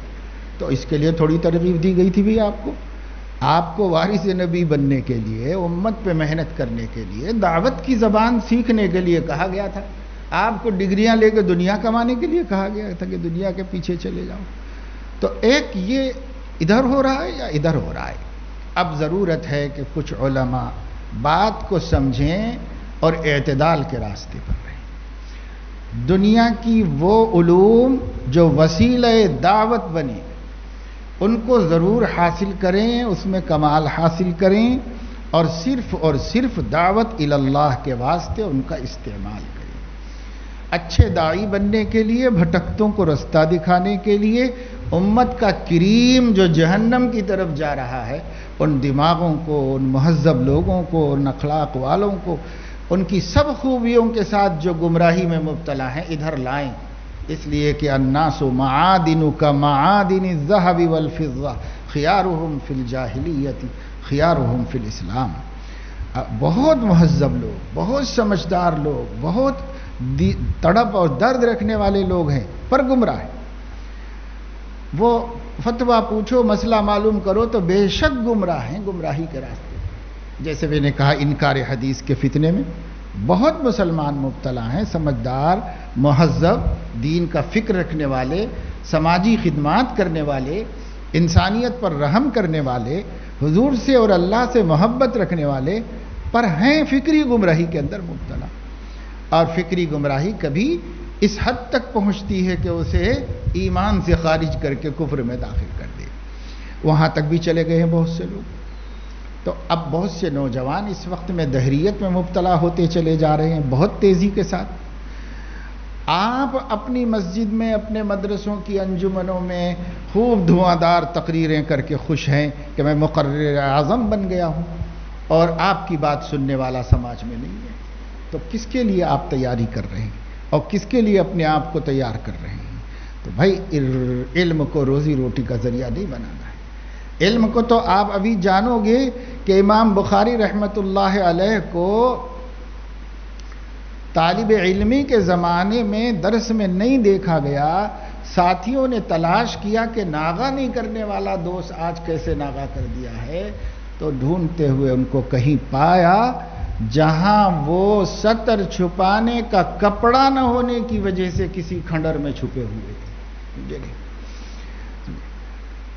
تو اس کے لیے تھوڑی ترغیب دی گئی تھی بھی آپ کو وارث نبی بننے کے لیے، امت پہ محنت کرنے کے لیے، دعوت کی زبان سیکھنے کے لیے کہا گیا تھا. آپ کو ڈگریاں لے کے دنیا کمانے کے لیے کہا گیا تھا کہ دنیا کے پیچھے چلے جاؤ. تو ایک یہ ادھر ہو رہا ہے یا ادھر ہو رہا ہے. اب ضرورت ہے کہ کچھ علماء بات کو سمجھیں اور اعتدال کے راستے پر رہیں. دنیا کی وہ علوم جو وسیلہ دعوت بنے ان کو ضرور حاصل کریں، اس میں کمال حاصل کریں، اور صرف دعوت اللہ کے واسطے ان کا استعمال کریں. اچھے داعی بننے کے لیے، بھٹکتوں کو رستہ دکھانے کے لیے، امت کا کریم جو جہنم کی طرف جا رہا ہے ان دماغوں کو، ان مہذب لوگوں کو، ان اخلاق والوں کو، ان کی سب خوبیوں کے ساتھ جو گمراہی میں مبتلا ہیں ادھر لائیں. اس لیے کہ الناس معادن کمعادن الذهب والفضة خيارهم في الجاہلیۃ خيارهم في الاسلام. بہت مہذب لوگ، بہت سمجھدار لوگ، بہت تڑپ اور درد رکھنے والے لوگ ہیں پر گمراہ ہیں. وہ فتویٰ پوچھو، مسئلہ معلوم کرو تو بے شک گمراہ ہیں، گمراہی کے راستے. جیسے میں نے کہا انکار حدیث کے فتنے میں بہت مسلمان مبتلا ہیں، سمجھدار، مہذب، دین کا فکر رکھنے والے، سماجی خدمات کرنے والے، انسانیت پر رحم کرنے والے، حضور سے اور اللہ سے محبت رکھنے والے، پر ہیں فکری گمراہی کے اندر مبتلا. اور فکری گمراہی کبھی اس حد تک پہنچتی ہے کہ اسے ایمان سے خارج کر کے کفر میں داخل کر دے. وہاں تک بھی چلے گئے ہیں بہت سے لوگ. تو اب بہت سے نوجوان اس وقت میں دہریت میں مبتلا ہوتے چلے جا رہے ہیں بہت تیزی کے ساتھ. آپ اپنی مسجد میں، اپنے مدرسوں کی انجمنوں میں خوب دھواں دار تقریریں کر کے خوش ہیں کہ میں مقرر اعظم بن گیا ہوں، اور آپ کی بات سننے والا سماج میں نہیں ہے. تو کس کے لیے آپ تیاری کر رہے ہیں اور کس کے لیے اپنے آپ کو تیار کر رہے ہیں؟ تو بھائی علم کو روزی روٹی کا ذریعہ نہیں بنانا ہے. علم کو تو آپ ابھی جانو گے کہ امام بخاری رحمۃ اللہ علیہ کو طالب علمی کے زمانے میں درس میں نہیں دیکھا گیا، ساتھیوں نے تلاش کیا کہ ناغا نہیں کرنے والا دوست آج کیسے ناغا کر دیا ہے، تو ڈھونڈتے ہوئے ان کو کہیں پایا جہاں وہ سطر چھپانے کا کپڑا نہ ہونے کی وجہ سے کسی کھنڈر میں چھپے ہوئے تھے،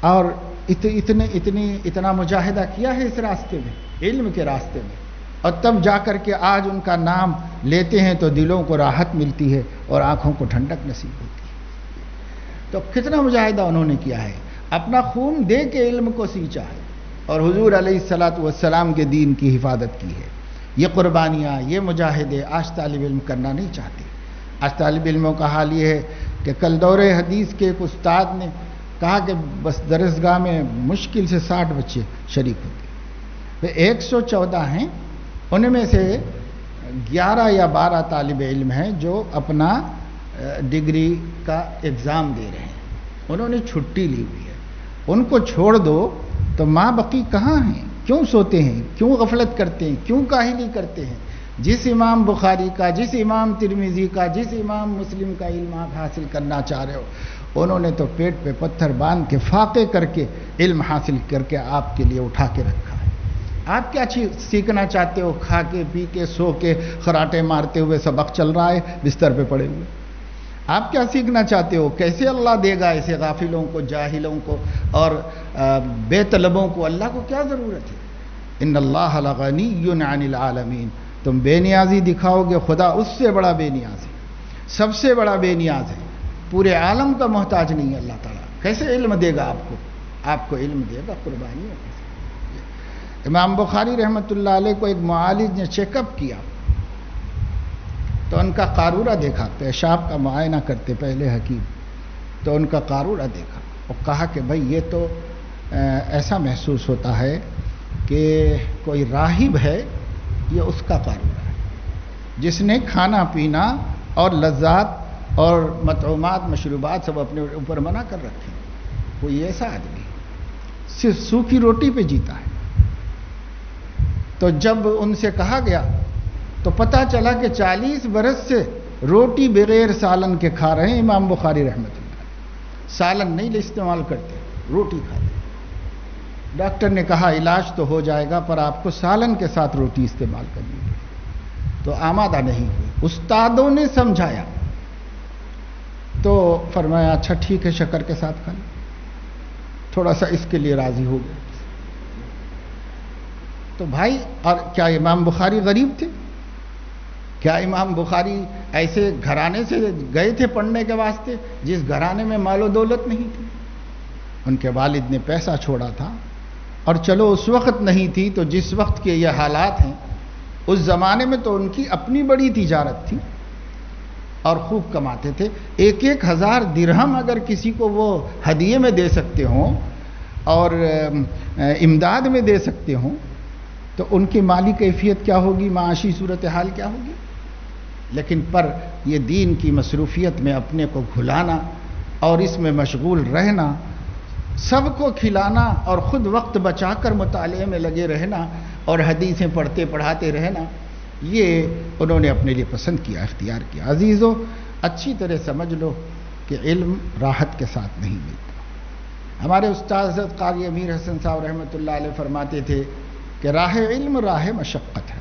اور اتنا مجاہدہ کیا ہے اس راستے میں، علم کے راستے میں، اور تب جا کر کے آج ان کا نام لیتے ہیں تو دلوں کو راحت ملتی ہے اور آنکھوں کو ٹھنڈک نصیب ہوتی ہے۔ تو کتنا مجاہدہ انہوں نے کیا ہے، اپنا خون دے کے علم کو سینچا ہے اور حضور علیہ الصلوۃ والسلام کے دین کی حفاظت کی ہے۔ یہ قربانیاں، یہ مجاہدے آج طالب علم کرنا نہیں چاہتے۔ آج طالب علموں کا حال یہ ہے کہ کل دور حدیث کے ایک استاد نے کہا کہ بس درسگاہ میں مشکل سے 60 بچے شریک ہوتے، 114 ہیں، ان میں سے 11 یا 12 طالب علم ہیں جو اپنا ڈگری کا ایگزام دے رہے ہیں، انہوں نے چھٹی لی ہوئی ہے، ان کو چھوڑ دو تو ماں بقی کہاں ہیں؟ کیوں سوتے ہیں؟ کیوں غفلت کرتے ہیں؟ کیوں کاہلی کرتے ہیں؟ جس امام بخاری کا، جس امام ترمذی کا، جس امام مسلم کا علم آپ حاصل کرنا چاہ رہے ہو، انہوں نے تو پیٹ پہ پتھر باندھ کے فاقے کر کے علم حاصل کر کے آپ کے لیے اٹھا کے رکھا ہے۔ آپ کیا سیکھنا چاہتے ہو؟ کھا کے پی کے سو کے خراٹے مارتے ہوئے سبق چل رہا ہے بستر پہ پڑے ہوئے۔ آپ کیا سیکھنا چاہتے ہو؟ کیسے اللہ دے گا ایسے غافلوں کو، جاہلوں کو اور بے طلبوں کو؟ اللہ کو کیا ضرورت ہے؟ ان اللہ لغنی عن العالمین، تم بے نیازی دکھاؤ گے، خدا اس سے بڑا بے نیاز ہے، سب سے بڑا بے نیاز ہے، پورے عالم کا محتاج نہیں ہے اللہ تعالیٰ۔ کیسے علم دے گا آپ کو؟ آپ کو علم دے گا قربانی ہے۔ امام بخاری رحمۃ اللہ علیہ کو ایک معالج نے چیک اپ کیا تو ان کا قارورہ دیکھا، پیشاب کا معائنہ کرتے پہلے حکیم، تو ان کا قارورہ دیکھا اور کہا کہ بھائی یہ تو ایسا محسوس ہوتا ہے کہ کوئی راہب ہے، یہ اس کا قارورہ ہے جس نے کھانا پینا اور لذات اور مطعومات مشروبات سب اپنے اوپر منع کر رکھے، کوئی ایسا آدمی صرف سوکھی روٹی پہ جیتا ہے۔ تو جب ان سے کہا گیا تو پتہ چلا کہ 40 برس سے روٹی بغیر سالن کے کھا رہے ہیں امام بخاری رحمۃ اللہ، سالن نہیں استعمال کرتے، روٹی کھاتے۔ ڈاکٹر نے کہا علاج تو ہو جائے گا پر آپ کو سالن کے ساتھ روٹی استعمال کرنی ہے، تو آمادہ نہیں ہوئی۔ استادوں نے سمجھایا تو فرمایا اچھا ٹھیک ہے شکر کے ساتھ کھا لیں، تھوڑا سا اس کے لیے راضی ہو گئے۔ تو بھائی، اور کیا امام بخاری غریب تھے؟ کیا امام بخاری ایسے گھرانے سے گئے تھے پڑھنے کے واسطے جس گھرانے میں مال و دولت نہیں تھی؟ ان کے والد نے پیسہ چھوڑا تھا، اور چلو اس وقت نہیں تھی تو جس وقت کے یہ حالات ہیں، اس زمانے میں تو ان کی اپنی بڑی تجارت تھی اور خوب کماتے تھے۔ 1,000 درہم اگر کسی کو وہ ہدیے میں دے سکتے ہوں اور امداد میں دے سکتے ہوں تو ان کی مالی کیفیت کیا ہوگی، معاشی صورتحال کیا ہوگی؟ لیکن پر یہ دین کی مصروفیت میں اپنے کو گھلانا اور اس میں مشغول رہنا، سب کو کھلانا اور خود وقت بچا کر مطالعے میں لگے رہنا اور حدیثیں پڑھتے پڑھاتے رہنا، یہ انہوں نے اپنے لیے پسند کیا، اختیار کیا۔ عزیزو، اچھی طرح سمجھ لو کہ علم راحت کے ساتھ نہیں ملتا۔ ہمارے استاد حضرت قاری امیر حسن صاحب رحمۃ اللہ علیہ فرماتے تھے کہ راہ علم راہ مشقت ہے۔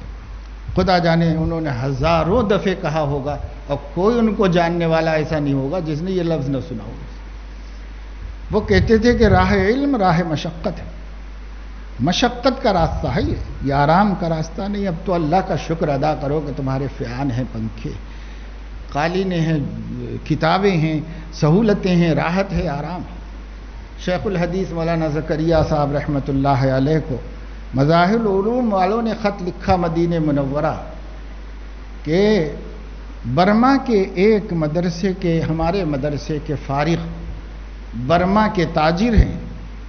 خدا جانے انہوں نے ہزاروں دفعے کہا ہوگا اور کوئی ان کو جاننے والا ایسا نہیں ہوگا جس نے یہ لفظ نہ سنا ہوگا۔ وہ کہتے تھے کہ راہ علم راہ مشقت ہے، مشقت کا راستہ ہے یہ آرام کا راستہ نہیں۔ اب تو اللہ کا شکر ادا کرو کہ تمہارے فیان ہیں، پنکھے، قالینیں ہیں، کتابیں ہیں، سہولتیں ہیں، راحت ہے، آرام ہے۔ شیخ الحدیث مولانا زکریا صاحب رحمۃ اللہ علیہ کو مظاہر العلوم والوں نے خط لکھا مدینہ منورہ کہ برما کے ایک مدرسے کے، ہمارے مدرسے کے فارغ برما کے تاجر ہیں،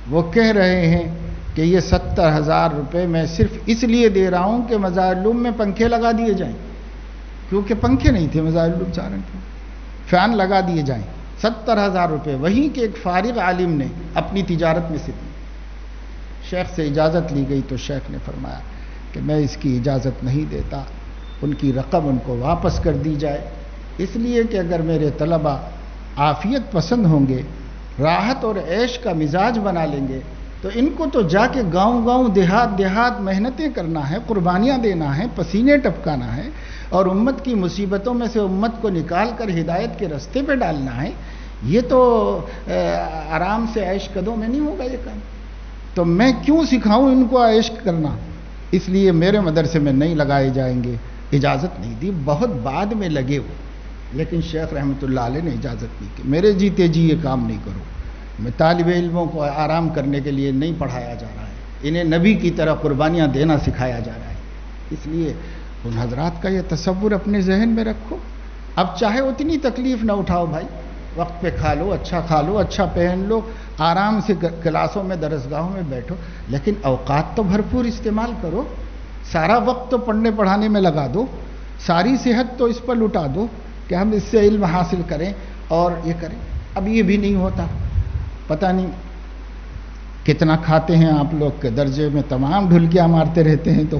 وہ کہہ رہے ہیں کہ یہ 70,000 روپے میں صرف اس لیے دے رہا ہوں کہ مظاہر العلوم میں پنکھے لگا دیے جائیں، کیونکہ پنکھے نہیں تھے مظاہر العلوم سہارنپور، فین لگا دیے جائیں۔ 70,000 روپے وہیں کے ایک فارغ عالم نے اپنی تجارت میں سے دی۔ شیخ سے اجازت لی گئی تو شیخ نے فرمایا کہ میں اس کی اجازت نہیں دیتا، ان کی رقم ان کو واپس کر دی جائے، اس لیے کہ اگر میرے طلبہ عافیت پسند ہوں گے، راحت اور عیش کا مزاج بنا لیں گے، تو ان کو تو جا کے گاؤں گاؤں دیہات دیہات محنتیں کرنا ہے، قربانیاں دینا ہے، پسینے ٹپکانا ہے، اور امت کی مصیبتوں میں سے امت کو نکال کر ہدایت کے راستے پہ ڈالنا ہے۔ یہ تو آرام سے عیش قدوں میں نہیں ہوگا یہ کام، تو میں کیوں سکھاؤں ان کو عیش کرنا؟ اس لیے میرے مدرسے میں نہیں لگائے جائیں گے، اجازت نہیں دی، بہت بعد میں لگے وہ، لیکن شیخ رحمۃ اللہ علیہ نے اجازت نہیں کی، میرے جیتے جی یہ کام نہیں کرو، میں طالب علموں کو آرام کرنے کے لیے نہیں پڑھایا جا رہا ہے، انہیں نبی کی طرح قربانیاں دینا سکھایا جا رہا ہے۔ اس لیے ان حضرات کا یہ تصور اپنے ذہن میں رکھو، اب چاہے اتنی تکلیف نہ اٹھاؤ بھائی، وقت پہ کھا لو، اچھا پہن لو، آرام سے کلاسوں میں درسگاہوں میں بیٹھو، لیکن اوقات تو بھرپور استعمال کرو، سارا وقت تو پڑھنے پڑھانے میں لگا دو، ساری صحت تو اس پر لٹا دو کہ ہم اس سے علم حاصل کریں اور یہ کریں۔ اب یہ بھی نہیں ہوتا، پتہ نہیں کتنا کھاتے ہیں آپ لوگ کے درجے میں تمام ڈھلکیاں مارتے رہتے ہیں، تو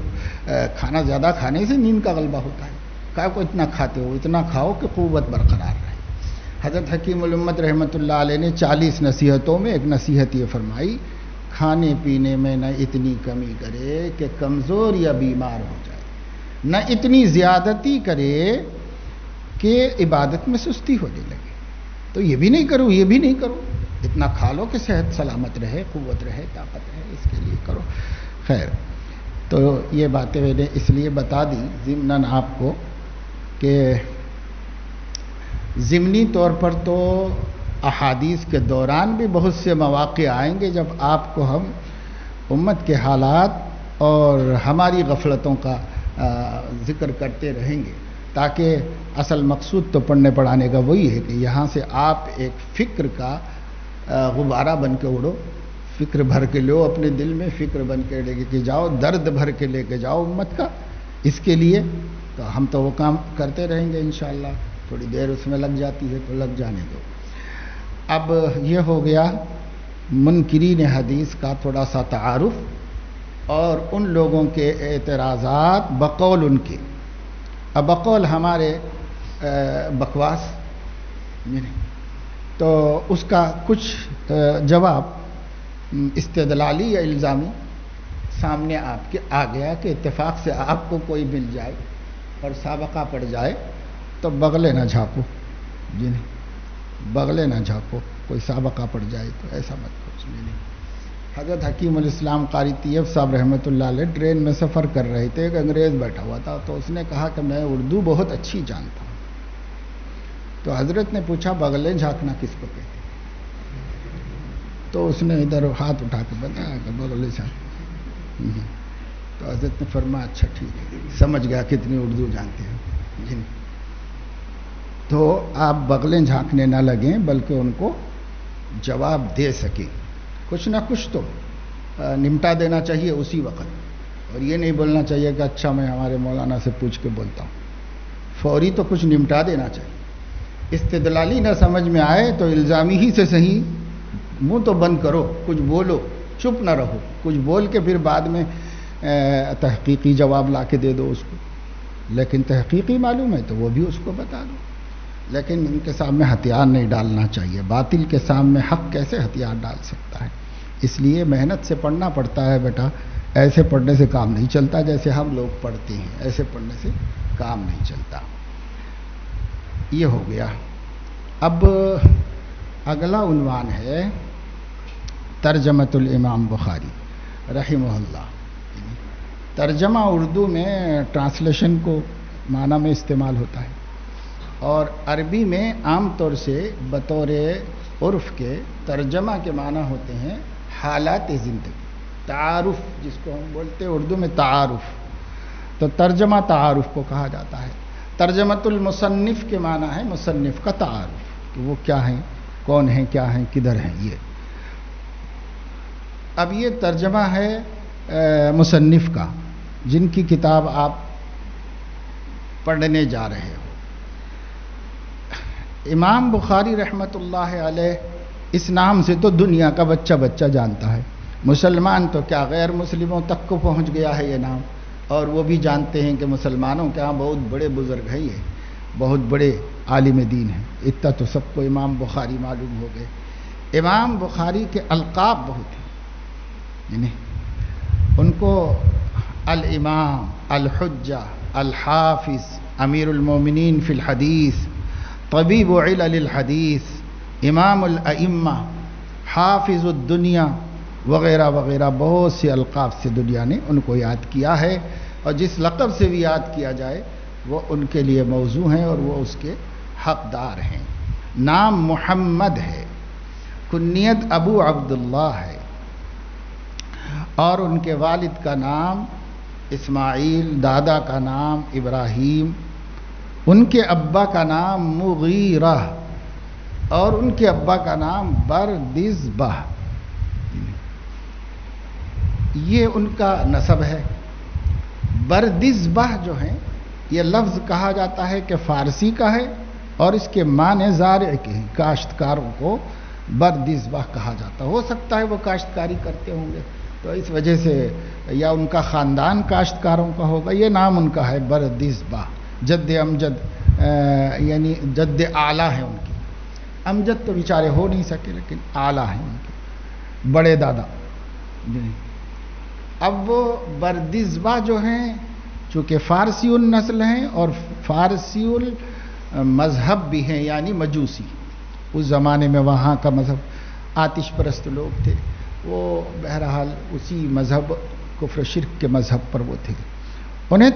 کھانا زیادہ کھانے سے نیند کا غلبہ ہوتا ہے، کہا کو اتنا کھاتے ہو، اتنا کھاؤ کہ قوت برقرار رہے۔ حضرت حکیم الامت رحمۃ اللہ علیہ نے 40 نصیحتوں میں ایک نصیحت یہ فرمائی، کھانے پینے میں نہ اتنی کمی کرے کہ کمزور یا بیمار ہو جائے، نہ اتنی زیادتی کرے کہ عبادت میں سستی ہونے لگے، تو یہ بھی نہیں کرو، یہ بھی نہیں کرو، اتنا کھا لو کہ صحت سلامت رہے، قوت رہے، طاقت رہے، اس کے لیے کرو۔ خیر، تو یہ باتیں میں نے اس لیے بتا دی ضمناً آپ کو کہ ضمنی طور پر تو احادیث کے دوران بھی بہت سے مواقع آئیں گے جب آپ کو ہم امت کے حالات اور ہماری غفلتوں کا ذکر کرتے رہیں گے، تاکہ اصل مقصود تو پڑھنے پڑھانے کا وہی ہے کہ یہاں سے آپ ایک فکر کا غبارہ بن کے اڑو، فکر بھر کے لو اپنے دل میں، فکر بن کے لے کے جاؤ، درد بھر کے لے کے جاؤ امت کا۔ اس کے لیے تو ہم تو وہ کام کرتے رہیں گے انشاءاللہ، تھوڑی دیر اس میں لگ جاتی ہے تو لگ جانے دو۔ اب یہ ہو گیا منکرین حدیث کا تھوڑا سا تعارف اور ان لوگوں کے اعتراضات بقول ان کے۔ اب بقول ہمارے بکواس تو اس کا کچھ جواب استدلالی یا الزامی سامنے آپ کے آ گیا کہ اتفاق سے آپ کو کوئی مل جائے اور سابقہ پڑ جائے تو بغلے نہ جھاپو، جی نہیں، بغلے نہ جھاپو، کوئی سابقہ پڑ جائے تو ایسا مت کچھ نہیں۔ حضرت حکیم الاسلام قاری طیب صاحب رحمۃ اللہ علیہ ٹرین میں سفر کر رہے تھے، ایک انگریز بیٹھا ہوا تھا، تو اس نے کہا کہ میں اردو بہت اچھی جانتا ہوں۔ تو حضرت نے پوچھا بغلیں جھانکنا کس کو کہتے ہیں؟ تو اس نے ادھر ہاتھ اٹھا کے بتایا کہ بغلیں جھانک۔ تو حضرت نے فرمایا اچھا ٹھیک ہے، سمجھ گیا کتنی اردو جانتے ہیں جن۔ تو آپ بغلیں جھانکنے نہ لگیں بلکہ ان کو جواب دے سکیں، کچھ نہ کچھ تو نمٹا دینا چاہیے اسی وقت، اور یہ نہیں بولنا چاہیے کہ اچھا میں ہمارے مولانا سے پوچھ کے بولتا ہوں، فوری تو کچھ نمٹا دینا چاہیے۔ استدلالی نہ سمجھ میں آئے تو الزامی ہی سے صحیح منہ تو بند کرو، کچھ بولو، چپ نہ رہو، کچھ بول کے پھر بعد میں تحقیقی جواب لا کے دے دو اس کو، لیکن تحقیقی معلوم ہے تو وہ بھی اس کو بتا دو، لیکن ان کے سامنے ہتھیار نہیں ڈالنا چاہیے، باطل کے سامنے حق کیسے ہتھیار ڈال سکتا ہے؟ اس لیے محنت سے پڑھنا پڑتا ہے بیٹا، ایسے پڑھنے سے کام نہیں چلتا جیسے ہم لوگ پڑھتے ہیں، ایسے پڑھنے سے کام نہیں چلتا۔ یہ ہو گیا۔ اب اگلا عنوان ہے ترجمۃ الامام بخاری رحمہ اللہ۔ ترجمہ اردو میں ٹرانسلیشن کو معنی میں استعمال ہوتا ہے، اور عربی میں عام طور سے بطور عرف کے ترجمہ کے معنی ہوتے ہیں حالات زندگی، تعارف جس کو ہم بولتے ہیں اردو میں تعارف، تو ترجمہ تعارف کو کہا جاتا ہے۔ ترجمۃ المصنف کے معنی ہے مصنف کا تعارف، کہ وہ کیا ہیں، کون ہیں، کیا ہیں، کدھر ہیں۔ یہ اب یہ ترجمہ ہے مصنف کا، جن کی کتاب آپ پڑھنے جا رہے ہو۔ امام بخاری رحمۃ اللہ علیہ اس نام سے تو دنیا کا بچہ بچہ جانتا ہے، مسلمان تو کیا غیر مسلموں تک کو پہنچ گیا ہے یہ نام، اور وہ بھی جانتے ہیں کہ مسلمانوں کے ہاں بہت بڑے بزرگ ہیں، یہ بہت بڑے عالم دین ہیں، اتنا تو سب کو امام بخاری معلوم ہو گئے۔ امام بخاری کے القاب بہت ہیں، یعنی ان کو الامام، الحجہ، الحافظ، امیر المومنین فی الحدیث، طبیب علل الحدیث، امام الائمہ، حافظ الدنیا وغیرہ وغیرہ بہت سے القاب سے دنیا نے ان کو یاد کیا ہے، اور جس لقب سے بھی یاد کیا جائے وہ ان کے لیے موضوع ہیں اور وہ اس کے حقدار ہیں۔ نام محمد ہے، کنیت ابو عبداللہ ہے، اور ان کے والد کا نام اسماعیل، دادا کا نام ابراہیم، ان کے ابا کا نام مغیرہ، اور ان کے ابا کا نام بردزبہ، یہ ان کا نسب ہے۔ بردزبہ جو ہیں یہ لفظ کہا جاتا ہے کہ فارسی کا ہے، اور اس کے معنی زارع کے ہیں، کاشتکاروں کو بردزبہ کہا جاتا ہے۔ ہو سکتا ہے وہ کاشتکاری کرتے ہوں گے تو اس وجہ سے، یا ان کا خاندان کاشتکاروں کا ہوگا، یہ نام ان کا ہے بردزبہ۔ جد امجد یعنی جد اعلیٰ ہیں ان کی، امجد تو بیچارے ہو نہیں سکے لیکن اعلیٰ ہیں ان کے بڑے دادا۔ اب وہ بردزبہ جو ہیں چونکہ فارسی النسل ہیں اور فارسی المذہب بھی ہیں، یعنی مجوسی، اس زمانے میں وہاں کا مذہب آتش پرست لوگ تھے، وہ بہرحال اسی مذہب کفر شرک کے مذہب پر وہ تھے، انہیں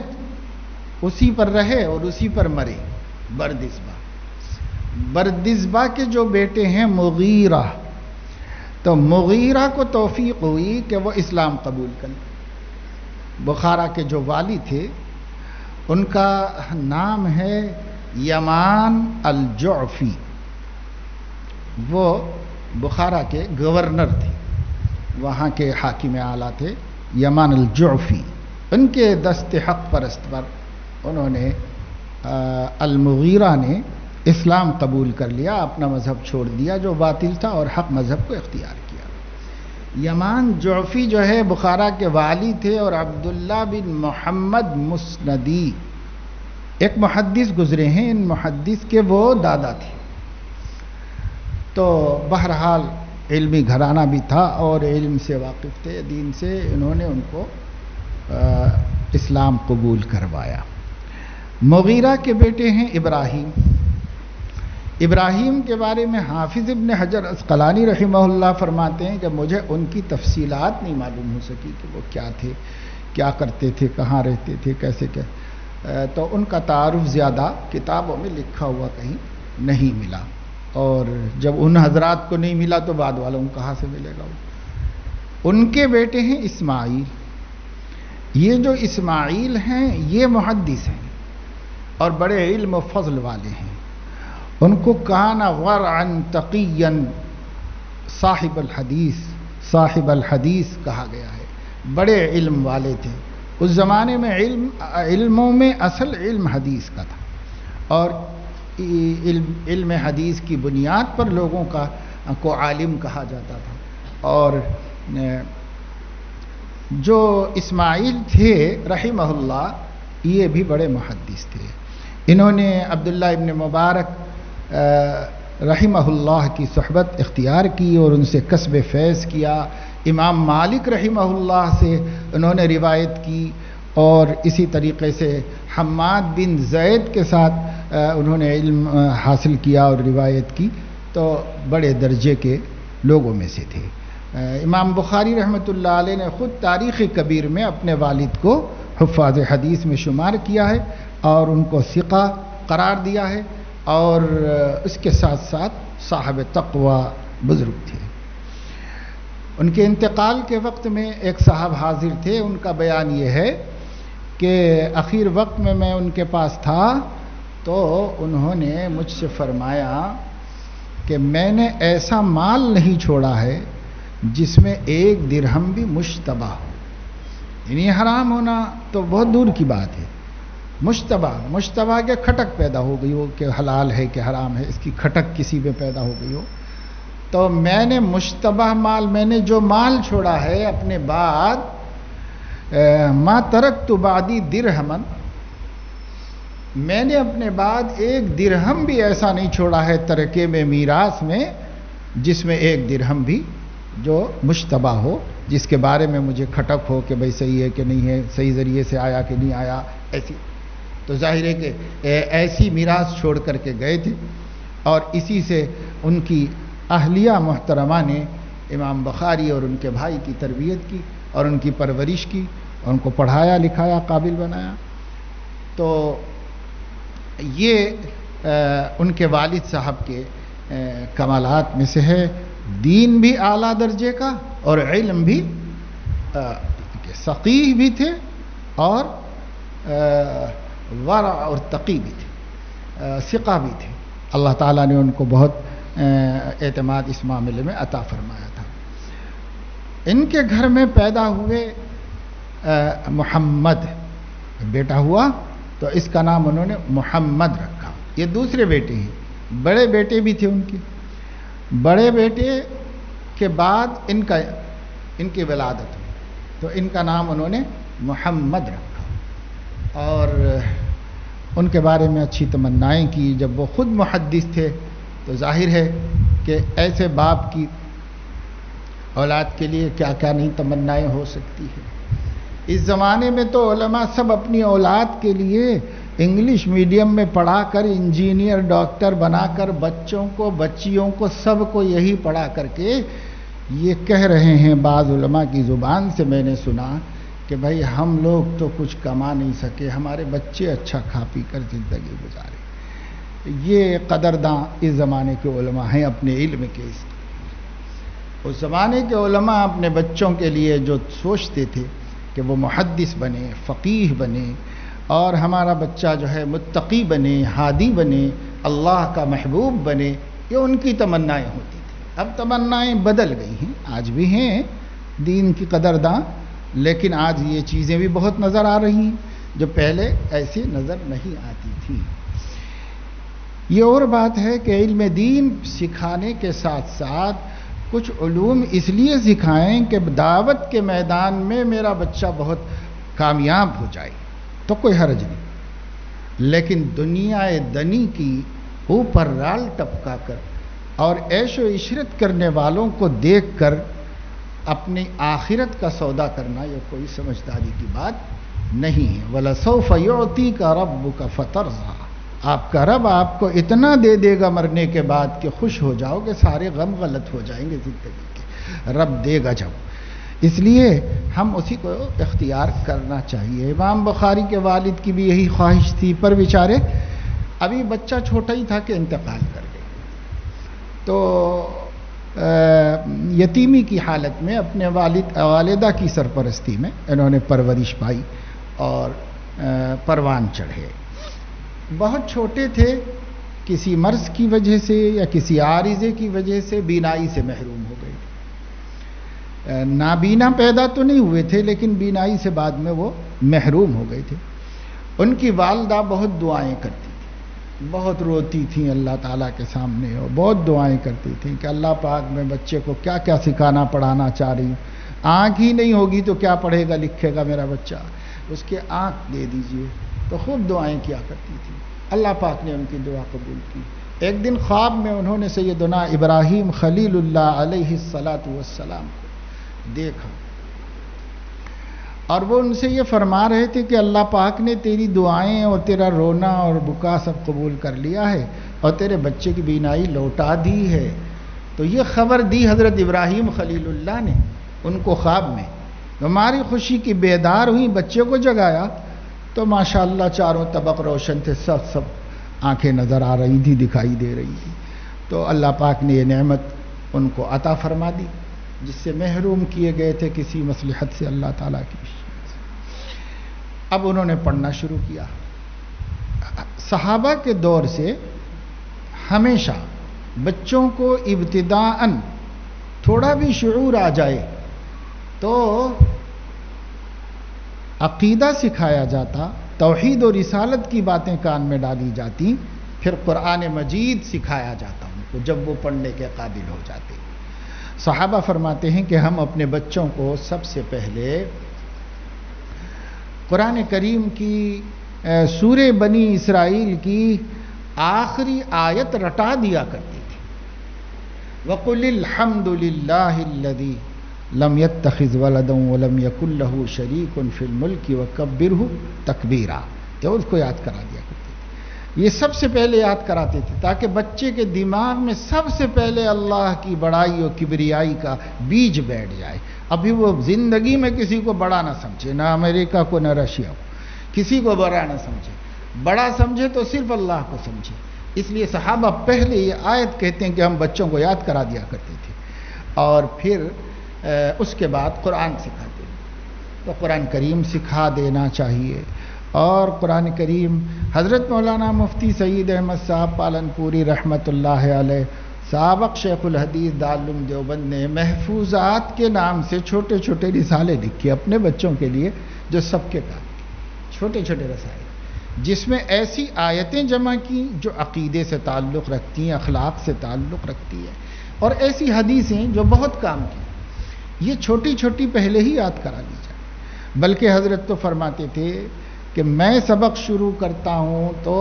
اسی پر رہے اور اسی پر مرے۔ بردزبہ کے جو بیٹے ہیں مغیرہ، تو مغیرہ کو توفیق ہوئی کہ وہ اسلام قبول کریں۔ بخارا کے جو والی تھے ان کا نام ہے یمان الجعفی، وہ بخارا کے گورنر تھے، وہاں کے حاکم اعلیٰ تھے یمان الجعفی۔ ان کے دست حق پرست پر انہوں نے المغیرہ نے اسلام قبول کر لیا، اپنا مذہب چھوڑ دیا جو باطل تھا اور حق مذہب کو اختیار کیا۔ یمان جعفی جو ہے بخارا کے والی تھے، اور عبداللہ بن محمد مسندی ایک محدث گزرے ہیں، ان محدث کے وہ دادا تھے۔ تو بہرحال علمی گھرانہ بھی تھا اور علم سے واقف تھے، دین سے، انہوں نے ان کو اسلام قبول کروایا۔ مغیرہ کے بیٹے ہیں ابراہیم۔ ابراہیم کے بارے میں حافظ ابن حجر عسقلانی رحمہ اللہ فرماتے ہیں کہ مجھے ان کی تفصیلات نہیں معلوم ہو سکی کہ وہ کیا تھے، کیا کرتے تھے، کہاں رہتے تھے، کیسے کیا، تو ان کا تعارف زیادہ کتابوں میں لکھا ہوا کہیں نہیں ملا، اور جب ان حضرات کو نہیں ملا تو بعد والوں کو کہاں سے ملے گا۔ ان کے بیٹے ہیں اسماعیل۔ یہ جو اسماعیل ہیں یہ محدث ہیں اور بڑے علم و فضل والے ہیں۔ ان کو کان ورعا تقیا صاحب الحدیث کہا گیا ہے، بڑے علم والے تھے۔ اس زمانے میں علموں میں اصل علم حدیث کا تھا، اور علم حدیث کی بنیاد پر لوگوں کو عالم کہا جاتا تھا۔ اور جو اسماعیل تھے رحمہ اللہ یہ بھی بڑے محدث تھے۔ انہوں نے عبداللہ ابن مبارک رحمہ اللہ کی صحبت اختیار کی اور ان سے کسب فیض کیا۔ امام مالک رحمہ اللہ سے انہوں نے روایت کی، اور اسی طریقے سے حماد بن زید کے ساتھ انہوں نے علم حاصل کیا اور روایت کی، تو بڑے درجے کے لوگوں میں سے تھے۔ امام بخاری رحمۃ اللہ علیہ نے خود تاریخ کبیر میں اپنے والد کو حفاظ حدیث میں شمار کیا ہے اور ان کو ثقہ قرار دیا ہے، اور اس کے ساتھ ساتھ صاحب تقوی بزرگ تھے۔ ان کے انتقال کے وقت میں ایک صاحب حاضر تھے، ان کا بیان یہ ہے کہ اخیر وقت میں ان کے پاس تھا تو انہوں نے مجھ سے فرمایا کہ میں نے ایسا مال نہیں چھوڑا ہے جس میں ایک درہم بھی مشتبہ ہو، یعنی حرام ہونا تو بہت دور کی بات ہے، مشتبہ کے کھٹک پیدا ہو گئی ہو کہ حلال ہے کہ حرام ہے، اس کی کھٹک کسی پہ پیدا ہو گئی ہو، تو میں نے مشتبہ مال، میں نے جو مال چھوڑا ہے اپنے بعد ما ترکت بعدی درہما، میں نے اپنے بعد ایک درہم بھی ایسا نہیں چھوڑا ہے ترکے میں، میراث میں، جس میں ایک درہم بھی جو مشتبہ ہو، جس کے بارے میں مجھے کھٹک ہو کہ بھئی صحیح ہے کہ نہیں ہے، صحیح ذریعے سے آیا کہ نہیں آیا، ایسی. تو ظاہر ہے کہ ایسی میراث چھوڑ کر کے گئے تھے، اور اسی سے ان کی اہلیہ محترمہ نے امام بخاری اور ان کے بھائی کی تربیت کی اور ان کی پرورش کی، اور ان کو پڑھایا لکھایا، قابل بنایا. تو یہ ان کے والد صاحب کے کمالات میں سے ہے. دین بھی اعلیٰ درجے کا اور علم بھی، فقیہ بھی تھے اور ورع اور تقی بھی تھے، ثقہ بھی تھے. اللہ تعالیٰ نے ان کو بہت اعتماد اس معاملے میں عطا فرمایا تھا. ان کے گھر میں پیدا ہوئے محمد، بیٹا ہوا تو اس کا نام انہوں نے محمد رکھا. یہ دوسرے بیٹے ہیں، بڑے بیٹے بھی تھے ان کے. بڑے بیٹے کے بعد ان کی ولادت ہوئی تو ان کا نام انہوں نے محمد رکھا، اور ان کے بارے میں اچھی تمنائیں کی. جب وہ خود محدث تھے تو ظاہر ہے کہ ایسے باپ کی اولاد کے لیے کیا کیا نہیں تمنائیں ہو سکتی ہیں. اس زمانے میں تو علماء سب اپنی اولاد کے لیے انگلش میڈیم میں پڑھا کر انجینئر ڈاکٹر بنا کر بچوں کو بچیوں کو سب کو یہی پڑھا کر کے یہ کہہ رہے ہیں. بعض علماء کی زبان سے میں نے سنا کہ بھائی ہم لوگ تو کچھ کما نہیں سکے، ہمارے بچے اچھا کھا پی کر زندگی گزارے. یہ قدرداں اس زمانے کے علماء ہیں اپنے علم کے. اس زمانے کے علماء اپنے بچوں کے لیے جو سوچتے تھے کہ وہ محدث بنے، فقیہ بنے، اور ہمارا بچہ جو ہے متقی بنے، ہادی بنے، اللہ کا محبوب بنے، یہ ان کی تمنائیں ہوتی تھیں. اب تمنائیں بدل گئی ہیں، آج بھی ہیں دین کی قدرداں، لیکن آج یہ چیزیں بھی بہت نظر آ رہی ہیں جو پہلے ایسی نظر نہیں آتی تھی. یہ اور بات ہے کہ علم دین سکھانے کے ساتھ ساتھ کچھ علوم اس لیے سکھائیں کہ دعوت کے میدان میں میرا بچہ بہت کامیاب ہو جائے تو کوئی حرج نہیں، لیکن دنیا دنی کی اوپر رال ٹپکا کر اور عیش و عشرت کرنے والوں کو دیکھ کر اپنی آخرت کا سودا کرنا یہ کوئی سمجھداری کی بات نہیں ہے. وَلَسَوْفَ يُعْطِيكَ رَبُّكَ فَتَرْضَىٰ، آپ کا رب آپ کو اتنا دے دے گا مرنے کے بعد کہ خوش ہو جاؤ گے، سارے غم غلط ہو جائیں گے زندگی کے. رب دے گا جب، اس لیے ہم اسی کو اختیار کرنا چاہیے. امام بخاری کے والد کی بھی یہی خواہش تھی، پر بیچارے ابھی بچہ چھوٹا ہی تھا کہ انتقال کر گئے. تو یتیمی کی حالت میں اپنے والدہ کی سرپرستی میں انہوں نے پرورش پائی اور پروان چڑھے. بہت چھوٹے تھے، کسی مرض کی وجہ سے یا کسی عارضے کی وجہ سے بینائی سے محروم ہو گئے. نابینا پیدا تو نہیں ہوئے تھے لیکن بینائی سے بعد میں وہ محروم ہو گئے تھے. ان کی والدہ بہت دعائیں کرتی تھیں، بہت روتی تھیں اللہ تعالیٰ کے سامنے، اور بہت دعائیں کرتی تھیں کہ اللہ پاک میں بچے کو کیا کیا سکھانا پڑھانا چاہ رہی ہوں. آنکھ ہی نہیں ہوگی تو کیا پڑھے گا لکھے گا میرا بچہ، اس کے آنکھ دے دیجئے. تو خوب دعائیں کیا کرتی تھی. اللہ پاک نے ان کی دعا قبول کی. ایک دن خواب میں انہوں نے سیدنا ابراہیم خلیل اللہ علیہ الصلاۃ والسلام کو دیکھا، اور وہ ان سے یہ فرما رہے تھے کہ اللہ پاک نے تیری دعائیں اور تیرا رونا اور بکا سب قبول کر لیا ہے اور تیرے بچے کی بینائی لوٹا دی ہے. تو یہ خبر دی حضرت ابراہیم خلیل اللہ نے ان کو خواب میں. ہماری خوشی کی بیدار ہوئی، بچے کو جگایا تو ماشاءاللہ چاروں طبق روشن تھے، سب آنکھیں نظر آ رہی تھی، دکھائی دے رہی تھی. تو اللہ پاک نے یہ نعمت ان کو عطا فرما دی جس سے محروم کیے گئے تھے کسی مصلحت سے اللہ تعالیٰ کی. اب انہوں نے پڑھنا شروع کیا. صحابہ کے دور سے ہمیشہ بچوں کو ابتداءً تھوڑا بھی شعور آ جائے تو عقیدہ سکھایا جاتا، توحید و رسالت کی باتیں کان میں ڈالی جاتی، پھر قرآن مجید سکھایا جاتا ان کو جب وہ پڑھنے کے قابل ہو جاتے. صحابہ فرماتے ہیں کہ ہم اپنے بچوں کو سب سے پہلے قرآن کریم کی سورہ بنی اسرائیل کی آخری آیت رٹا دیا کرتے تھے. وَقُلِ الْحَمْدُ لِلَّهِ الَّذِي لَمْ يَتَّخِذْ وَلَدًا وَلَمْ يَكُنْ لَهُ شَرِيكٌ فِي الْمُلْكِ وَكَبِّرْهُ تَكْبِيرًا. تو اس کو یاد کرا دیا کرتے تھے. یہ سب سے پہلے یاد کراتے تھے تاکہ بچے کے دماغ میں سب سے پہلے اللہ کی بڑائی اور کبریائی کا بیج بیٹھ جائے. ابھی وہ زندگی میں کسی کو بڑا نہ سمجھے، نہ امریکہ کو نہ رشیا کو، کسی کو بڑا نہ سمجھے. بڑا سمجھے تو صرف اللہ کو سمجھے. اس لیے صحابہ پہلے یہ آیت کہتے ہیں کہ ہم بچوں کو یاد کرا دیا کرتے تھے اور پھر اس کے بعد قرآن سکھاتے ہیں. تو قرآن کریم سکھا دینا چاہیے. اور قرآن کریم حضرت مولانا مفتی سعید احمد صاحب پالن پوری رحمۃ اللہ علیہ سابق شیخ الحدیث دارالعلوم دیوبند نے محفوظات کے نام سے چھوٹے چھوٹے رسالے لکھے اپنے بچوں کے لیے، جو سب کے کام چھوٹے چھوٹے رسائل، جس میں ایسی آیتیں جمع کی جو عقیدے سے تعلق رکھتی ہیں، اخلاق سے تعلق رکھتی ہیں، اور ایسی حدیثیں جو بہت کام کی. یہ چھوٹی چھوٹی پہلے ہی یاد کرا لی جائے. بلکہ حضرت تو فرماتے تھے کہ میں سبق شروع کرتا ہوں تو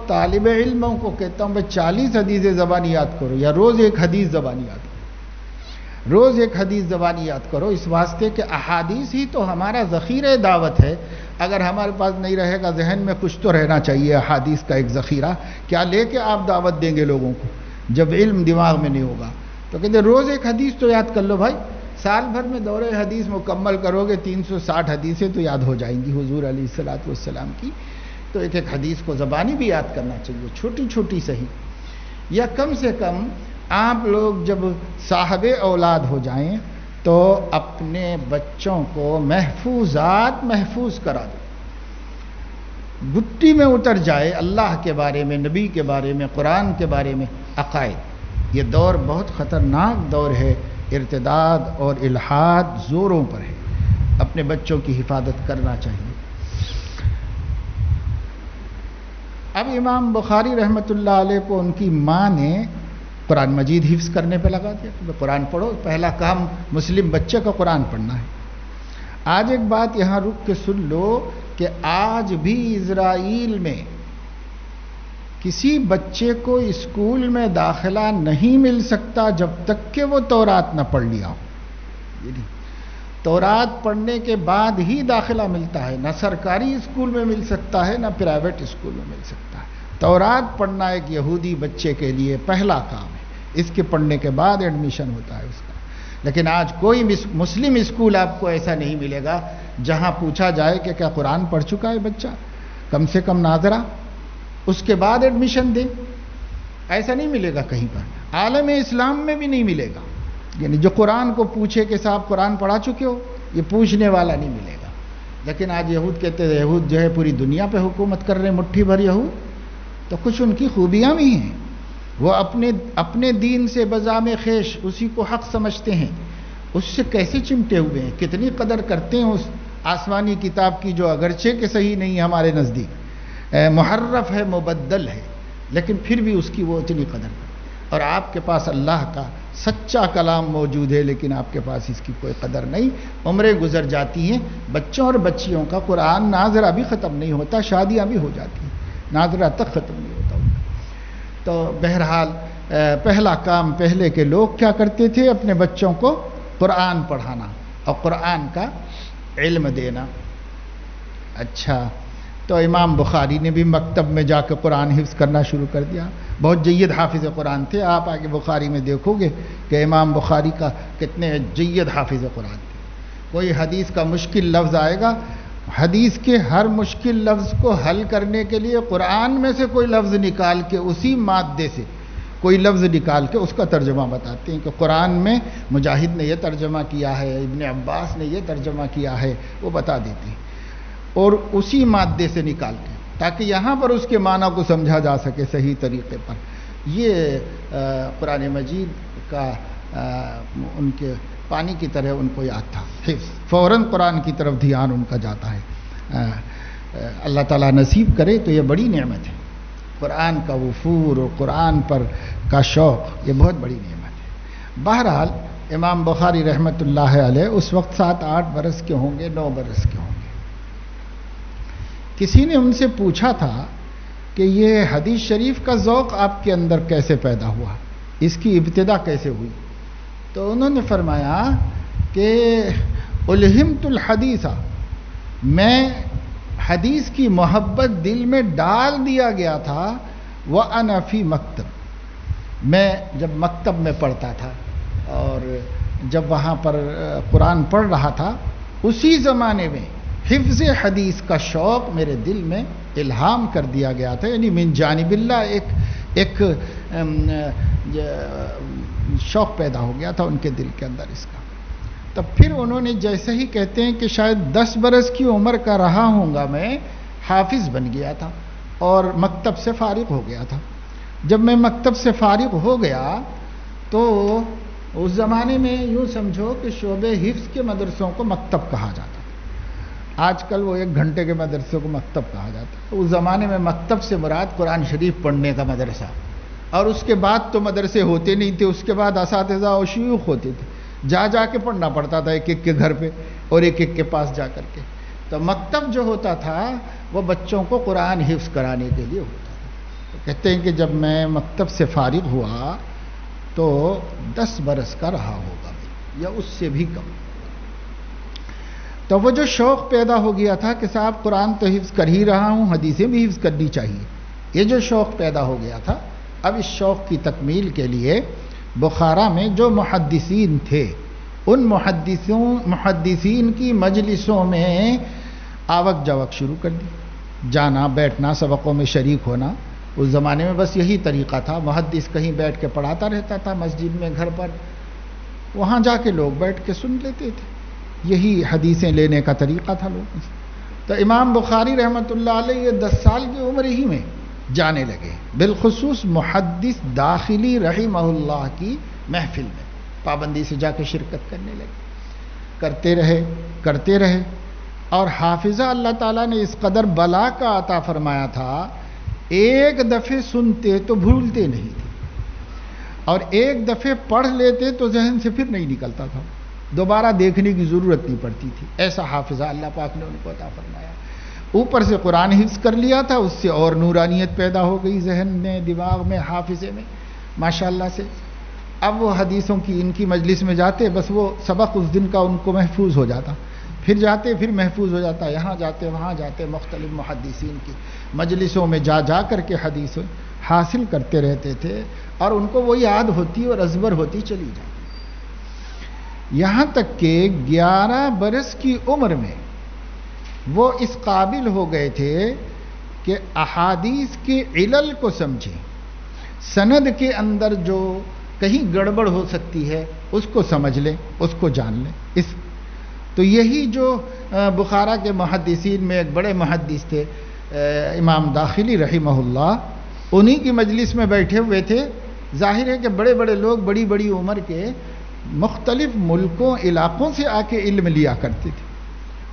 طالب علموں کو کہتا ہوں 40 حدیث زبانی یاد کرو، یا روز ایک حدیث زبانی یاد کرو، روز ایک حدیث زبانی یاد کرو. اس واسطے کہ احادیث ہی تو ہمارا ذخیرہ دعوت ہے. اگر ہمارے پاس نہیں رہے گا، ذہن میں کچھ تو رہنا چاہیے احادیث کا ایک ذخیرہ. کیا لے کے آپ دعوت دیں گے لوگوں کو جب علم دماغ میں نہیں ہوگا؟ تو کہتے ہیں روز ایک حدیث تو یاد کر لو بھائی. سال بھر میں دورہ حدیث مکمل کرو گے 360 حدیثیں تو یاد ہو جائیں گی حضور علیہ الصلوۃ والسلام کی. تو ایک ایک حدیث کو زبانی بھی یاد کرنا چاہیے، چھوٹی چھوٹی صحیح. یا کم سے کم آپ لوگ جب صاحب اولاد ہو جائیں تو اپنے بچوں کو محفوظات محفوظ کرا دو، گٹی میں اتر جائے اللہ کے بارے میں، نبی کے بارے میں، قرآن کے بارے میں عقائد. یہ دور بہت خطرناک دور ہے، ارتداد اور الحاد زوروں پر ہے. اپنے بچوں کی حفاظت کرنا چاہیے. اب امام بخاری رحمۃ اللہ علیہ کو ان کی ماں نے قرآن مجید حفظ کرنے پہ لگا دیا کہ قرآن پڑھو. پہلا کام مسلم بچے کا قرآن پڑھنا ہے. آج ایک بات یہاں رک کے سن لو کہ آج بھی اسرائیل میں کسی بچے کو اسکول میں داخلہ نہیں مل سکتا جب تک کہ وہ تورات نہ پڑھ لیا ہو. تورات پڑھنے کے بعد ہی داخلہ ملتا ہے. نہ سرکاری اسکول میں مل سکتا ہے، نہ پرائیویٹ اسکول میں مل سکتا ہے. تورات پڑھنا ایک یہودی بچے کے لیے پہلا کام ہے. اس کے پڑھنے کے بعد ایڈمیشن ہوتا ہے اس کا. لیکن آج کوئی مسلم اسکول آپ کو ایسا نہیں ملے گا جہاں پوچھا جائے کہ کیا قرآن پڑھ چکا ہے بچہ، کم سے کم ناظرہ، اس کے بعد ایڈمیشن دیں. ایسا نہیں ملے گا کہیں پر. عالم اسلام میں بھی نہیں ملے گا. یعنی جو قرآن کو پوچھے کہ صاحب قرآن پڑھا چکے ہو، یہ پوچھنے والا نہیں ملے گا. لیکن آج یہود کہتے ہیں یہود جو ہے پوری دنیا پہ حکومت کر رہے ہیں، مٹھی بھر یہود. تو کچھ ان کی خوبیاں بھی ہیں. وہ اپنے دین سے بزام خیش اسی کو حق سمجھتے ہیں. اس سے کیسے چمٹے ہوئے ہیں، کتنی قدر کرتے ہیں اس آسمانی کتاب کی جو اگرچہ کہ صحیح نہیں ہے ہمارے نزدیک، محرف ہے، مبدل ہے، لیکن پھر بھی اس کی وہ اتنی قدر کرتے. اور آپ کے پاس اللہ کا سچا کلام موجود ہے لیکن آپ کے پاس اس کی کوئی قدر نہیں. عمریں گزر جاتی ہیں، بچوں اور بچیوں کا قرآن ناظرہ بھی ختم نہیں ہوتا، شادیاں بھی ہو جاتی ہیں، ناظرہ تک ختم نہیں ہوتا ان کا. تو بہرحال پہلا کام پہلے کے لوگ کیا کرتے تھے؟ اپنے بچوں کو قرآن پڑھانا اور قرآن کا علم دینا. اچھا، تو امام بخاری نے بھی مکتب میں جا کے قرآن حفظ کرنا شروع کر دیا. بہت جید حافظ قرآن تھے. آپ آگے بخاری میں دیکھو گے کہ امام بخاری کا کتنے جید حافظ قرآن تھے. کوئی حدیث کا مشکل لفظ آئے گا، حدیث کے ہر مشکل لفظ کو حل کرنے کے لیے قرآن میں سے کوئی لفظ نکال کے، اسی مادے سے کوئی لفظ نکال کے اس کا ترجمہ بتاتے ہیں کہ قرآن میں مجاہد نے یہ ترجمہ کیا ہے، ابن عباس نے یہ ترجمہ کیا ہے، وہ بتا دیتے ہیں. اور اسی مادے سے نکال کے، تاکہ یہاں پر اس کے معنی کو سمجھا جا سکے صحیح طریقے پر. یہ قرآن مجید کا ان کے پانی کی طرح ان کو یاد تھا حفظ. فوراً قرآن کی طرف دھیان ان کا جاتا ہے. اللہ تعالیٰ نصیب کرے تو یہ بڑی نعمت ہے. قرآن کا وفور اور قرآن پر کا شوق یہ بہت بڑی نعمت ہے. بہرحال امام بخاری رحمۃ اللہ علیہ اس وقت 7-8 برس کے ہوں گے، 9 برس کے ہوں گے. کسی نے ان سے پوچھا تھا کہ یہ حدیث شریف کا ذوق آپ کے اندر کیسے پیدا ہوا، اس کی ابتدا کیسے ہوئی؟ تو انہوں نے فرمایا کہ الہمت الحدیث، میں حدیث کی محبت دل میں ڈال دیا گیا تھا، وَأَنَا فِي مکتب، میں جب مکتب میں پڑھتا تھا اور جب وہاں پر قرآن پڑھ رہا تھا، اسی زمانے میں حفظ حدیث کا شوق میرے دل میں الہام کر دیا گیا تھا، یعنی من جانب اللہ ایک شوق پیدا ہو گیا تھا ان کے دل کے اندر اس کا۔ تب پھر انہوں نے جیسے ہی کہتے ہیں کہ شاید 10 برس کی عمر کا رہا ہوں گا، میں حافظ بن گیا تھا اور مکتب سے فارغ ہو گیا تھا۔ جب میں مکتب سے فارغ ہو گیا تو اس زمانے میں یوں سمجھو کہ شعبہ حفظ کے مدرسوں کو مکتب کہا جاتا، آج کل وہ 1 گھنٹے کے مدرسے کو مکتب کہا جاتا ہے۔ اس زمانے میں مکتب سے مراد قرآن شریف پڑھنے کا مدرسہ، اور اس کے بعد تو مدرسے ہوتے نہیں تھے، اس کے بعد اساتذہ اور شیوخ ہوتے تھے، جا جا کے پڑھنا پڑتا تھا ایک ایک کے گھر پہ اور ایک ایک کے پاس جا کر کے۔ تو مکتب جو ہوتا تھا وہ بچوں کو قرآن حفظ کرانے کے لیے ہوتا تھا۔ تو کہتے ہیں کہ جب میں مکتب سے فارغ ہوا تو 10 برس کا رہا ہوگا یا اس سے بھی کم۔ تو وہ جو شوق پیدا ہو گیا تھا کہ صاحب قرآن تو حفظ کر ہی رہا ہوں، حدیثیں بھی حفظ کرنی چاہیے، یہ جو شوق پیدا ہو گیا تھا، اب اس شوق کی تکمیل کے لیے بخارا میں جو محدثین تھے ان محدثین کی مجلسوں میں آوک جاوک شروع کر دی، جانا بیٹھنا، سبقوں میں شریک ہونا۔ اس زمانے میں بس یہی طریقہ تھا، محدث کہیں بیٹھ کے پڑھاتا رہتا تھا مسجد میں، گھر پر، وہاں جا کے لوگ بیٹھ کے سن لیتے تھے، یہی حدیثیں لینے کا طریقہ تھا لوگوں سے۔ تو امام بخاری رحمۃ اللہ علیہ یہ 10 سال کی عمر ہی میں جانے لگے، بالخصوص محدث داخلی رحمہ اللہ کی محفل میں پابندی سے جا کے شرکت کرنے لگے، کرتے رہے اور حافظہ اللہ تعالیٰ نے اس قدر بلا کا عطا فرمایا تھا، ایک دفعے سنتے تو بھولتے نہیں تھے، اور ایک دفعے پڑھ لیتے تو ذہن سے پھر نہیں نکلتا تھا، دوبارہ دیکھنے کی ضرورت نہیں پڑتی تھی، ایسا حافظہ اللہ پاک نے ان کو عطا فرمایا۔ اوپر سے قرآن حفظ کر لیا تھا، اس سے اور نورانیت پیدا ہو گئی ذہن میں، دماغ میں، حافظے میں، ماشاءاللہ سے۔ اب وہ حدیثوں کی ان کی مجلس میں جاتے، بس وہ سبق اس دن کا ان کو محفوظ ہو جاتا، پھر جاتے پھر محفوظ ہو جاتا، یہاں جاتے وہاں جاتے، مختلف محدثین کی مجلسوں میں جا کر کے حدیث حاصل کرتے رہتے تھے، اور ان کو وہ یاد ہوتی اور ازبر ہوتی چلی جاتی، یہاں تک کہ 11 برس کی عمر میں وہ اس قابل ہو گئے تھے کہ احادیث کے علل کو سمجھیں، سند کے اندر جو کہیں گڑبڑ ہو سکتی ہے اس کو سمجھ لیں، اس کو جان لیں۔ تو یہی جو بخارا کے محدثین میں ایک بڑے محدث تھے امام داخلی رحمہ اللہ، انہی کی مجلس میں بیٹھے ہوئے تھے۔ ظاہر ہے کہ بڑے بڑے لوگ بڑی بڑی عمر کے مختلف ملکوں علاقوں سے آ کے علم لیا کرتے تھے،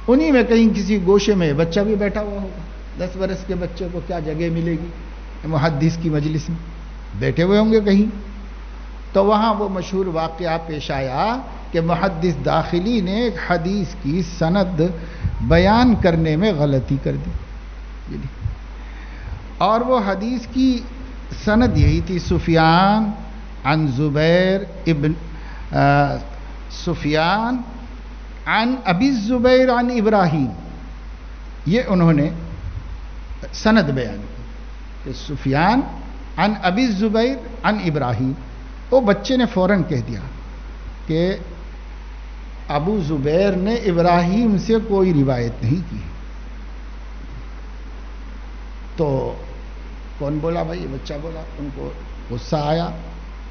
انہی میں کہیں کسی گوشے میں بچہ بھی بیٹھا ہوا ہوگا، 10 برس کے بچے کو کیا جگہ ملے گی محدث کی مجلس میں، بیٹھے ہوئے ہوں گے کہیں۔ تو وہاں وہ مشہور واقعہ پیش آیا کہ محدث داخلی نے ایک حدیث کی سند بیان کرنے میں غلطی کر دی، اور وہ حدیث کی سند یہی تھی، سفیان عن زبیر ابن سفیان عن ابی الزبیر عن ابراہیم، یہ انہوں نے سند بیان کی کہ سفیان عن ابی الزبیر عن ابراہیم۔ وہ بچے نے فوراً کہہ دیا کہ ابو زبیر نے ابراہیم سے کوئی روایت نہیں کی۔ تو کون بولا بھائی؟ بچہ بولا، ان کو غصہ آیا۔